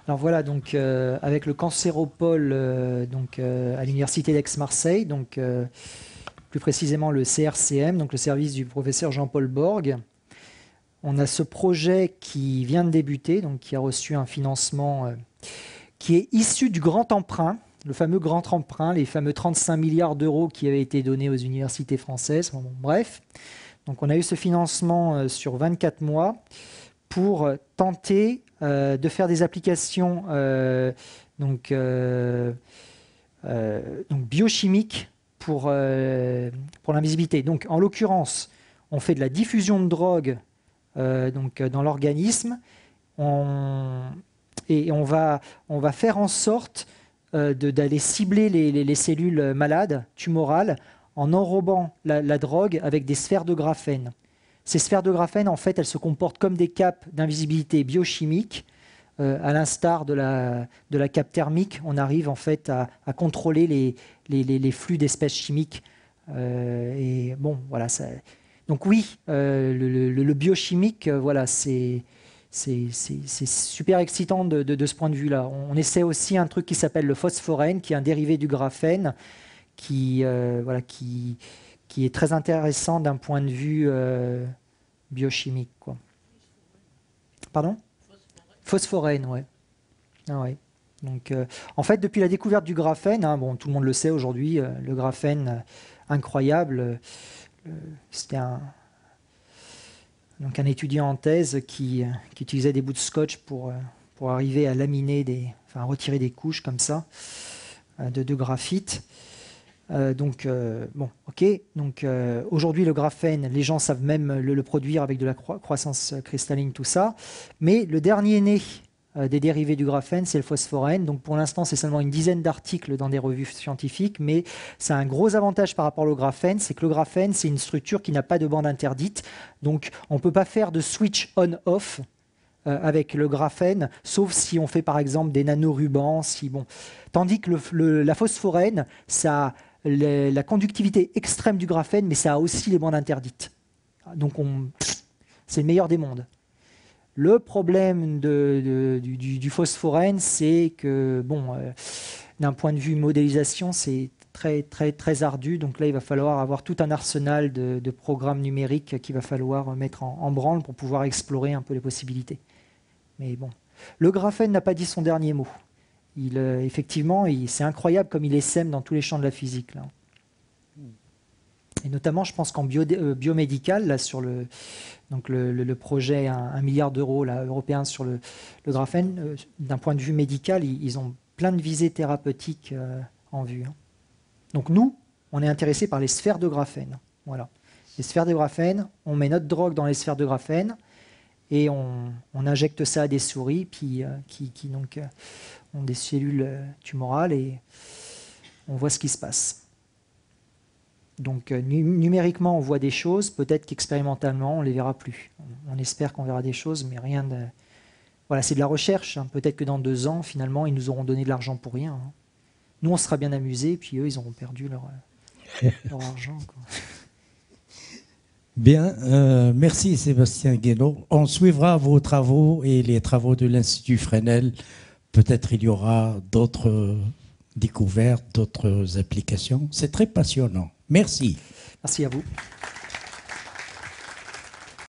Alors voilà, donc avec le cancéropole à l'université d'Aix-Marseille, donc plus précisément le CRCM, donc le service du professeur Jean-Paul Borg, on a ce projet qui vient de débuter, donc qui a reçu un financement qui est issu du grand emprunt, le fameux grand emprunt, les fameux 35 milliards d'euros qui avaient été donnés aux universités françaises. Bon, bref, donc on a eu ce financement sur 24 mois pour tenter de faire des applications biochimiques pour l'invisibilité. Donc en l'occurrence, on fait de la diffusion de drogue dans l'organisme et on va faire en sorte d'aller cibler les cellules malades, tumorales, en enrobant la drogue avec des sphères de graphène. Ces sphères de graphène, en fait, elles se comportent comme des capes d'invisibilité biochimique. À l'instar de la cape thermique, on arrive en fait à contrôler les flux d'espèces chimiques. Et bon, voilà. Donc oui, le biochimique, voilà, c'est super excitant de ce point de vue-là. On essaie aussi un truc qui s'appelle le phosphorène, qui est un dérivé du graphène, qui est très intéressant d'un point de vue biochimique, quoi. Pardon ? Phosphorène, ouais. Ah ouais. Donc, en fait, depuis la découverte du graphène, bon, tout le monde le sait aujourd'hui, le graphène incroyable, c'était un étudiant en thèse qui utilisait des bouts de scotch pour arriver à laminer à retirer des couches comme ça de graphite. Bon, ok. Donc aujourd'hui, le graphène, les gens savent même le produire avec de la croissance cristalline, tout ça. Mais le dernier né des dérivés du graphène, c'est le phosphorène. Donc pour l'instant, c'est seulement une dizaine d'articles dans des revues scientifiques, mais ça a un gros avantage par rapport au graphène, c'est que le graphène, c'est une structure qui n'a pas de bande interdite. Donc on ne peut pas faire de switch on-off avec le graphène, sauf si on fait par exemple des nanorubans. Tandis que la phosphorène, ça a la conductivité extrême du graphène, mais ça a aussi les bandes interdites. Donc c'est le meilleur des mondes. Le problème du phosphorène, c'est que, d'un point de vue modélisation, c'est très, très, très ardu. Donc là, il va falloir avoir tout un arsenal de programmes numériques qu'il va falloir mettre en branle pour pouvoir explorer un peu les possibilités. Mais bon, le graphène n'a pas dit son dernier mot. Effectivement, c'est incroyable comme il essaime dans tous les champs de la physique, là. Et notamment, je pense qu'en biomédical, là, sur le projet 1 milliard d'euros européen sur le graphène, d'un point de vue médical, ils ont plein de visées thérapeutiques en vue. Donc nous, on est intéressés par les sphères de graphène. Voilà. Les sphères de graphène, on met notre drogue dans les sphères de graphène et on injecte ça à des souris qui ont des cellules tumorales et on voit ce qui se passe. Donc numériquement, on voit des choses, peut-être qu'expérimentalement, on ne les verra plus. On espère qu'on verra des choses, mais rien de... Voilà, c'est de la recherche. Peut-être que dans 2 ans, finalement, ils nous auront donné de l'argent pour rien. Nous, on sera bien amusés, puis eux, ils auront perdu leur argent, quoi. Bien, merci Sébastien Guénaud. On suivra vos travaux et les travaux de l'Institut Fresnel. Peut-être il y aura d'autres découvertes, d'autres applications. C'est très passionnant. Merci. Merci à vous.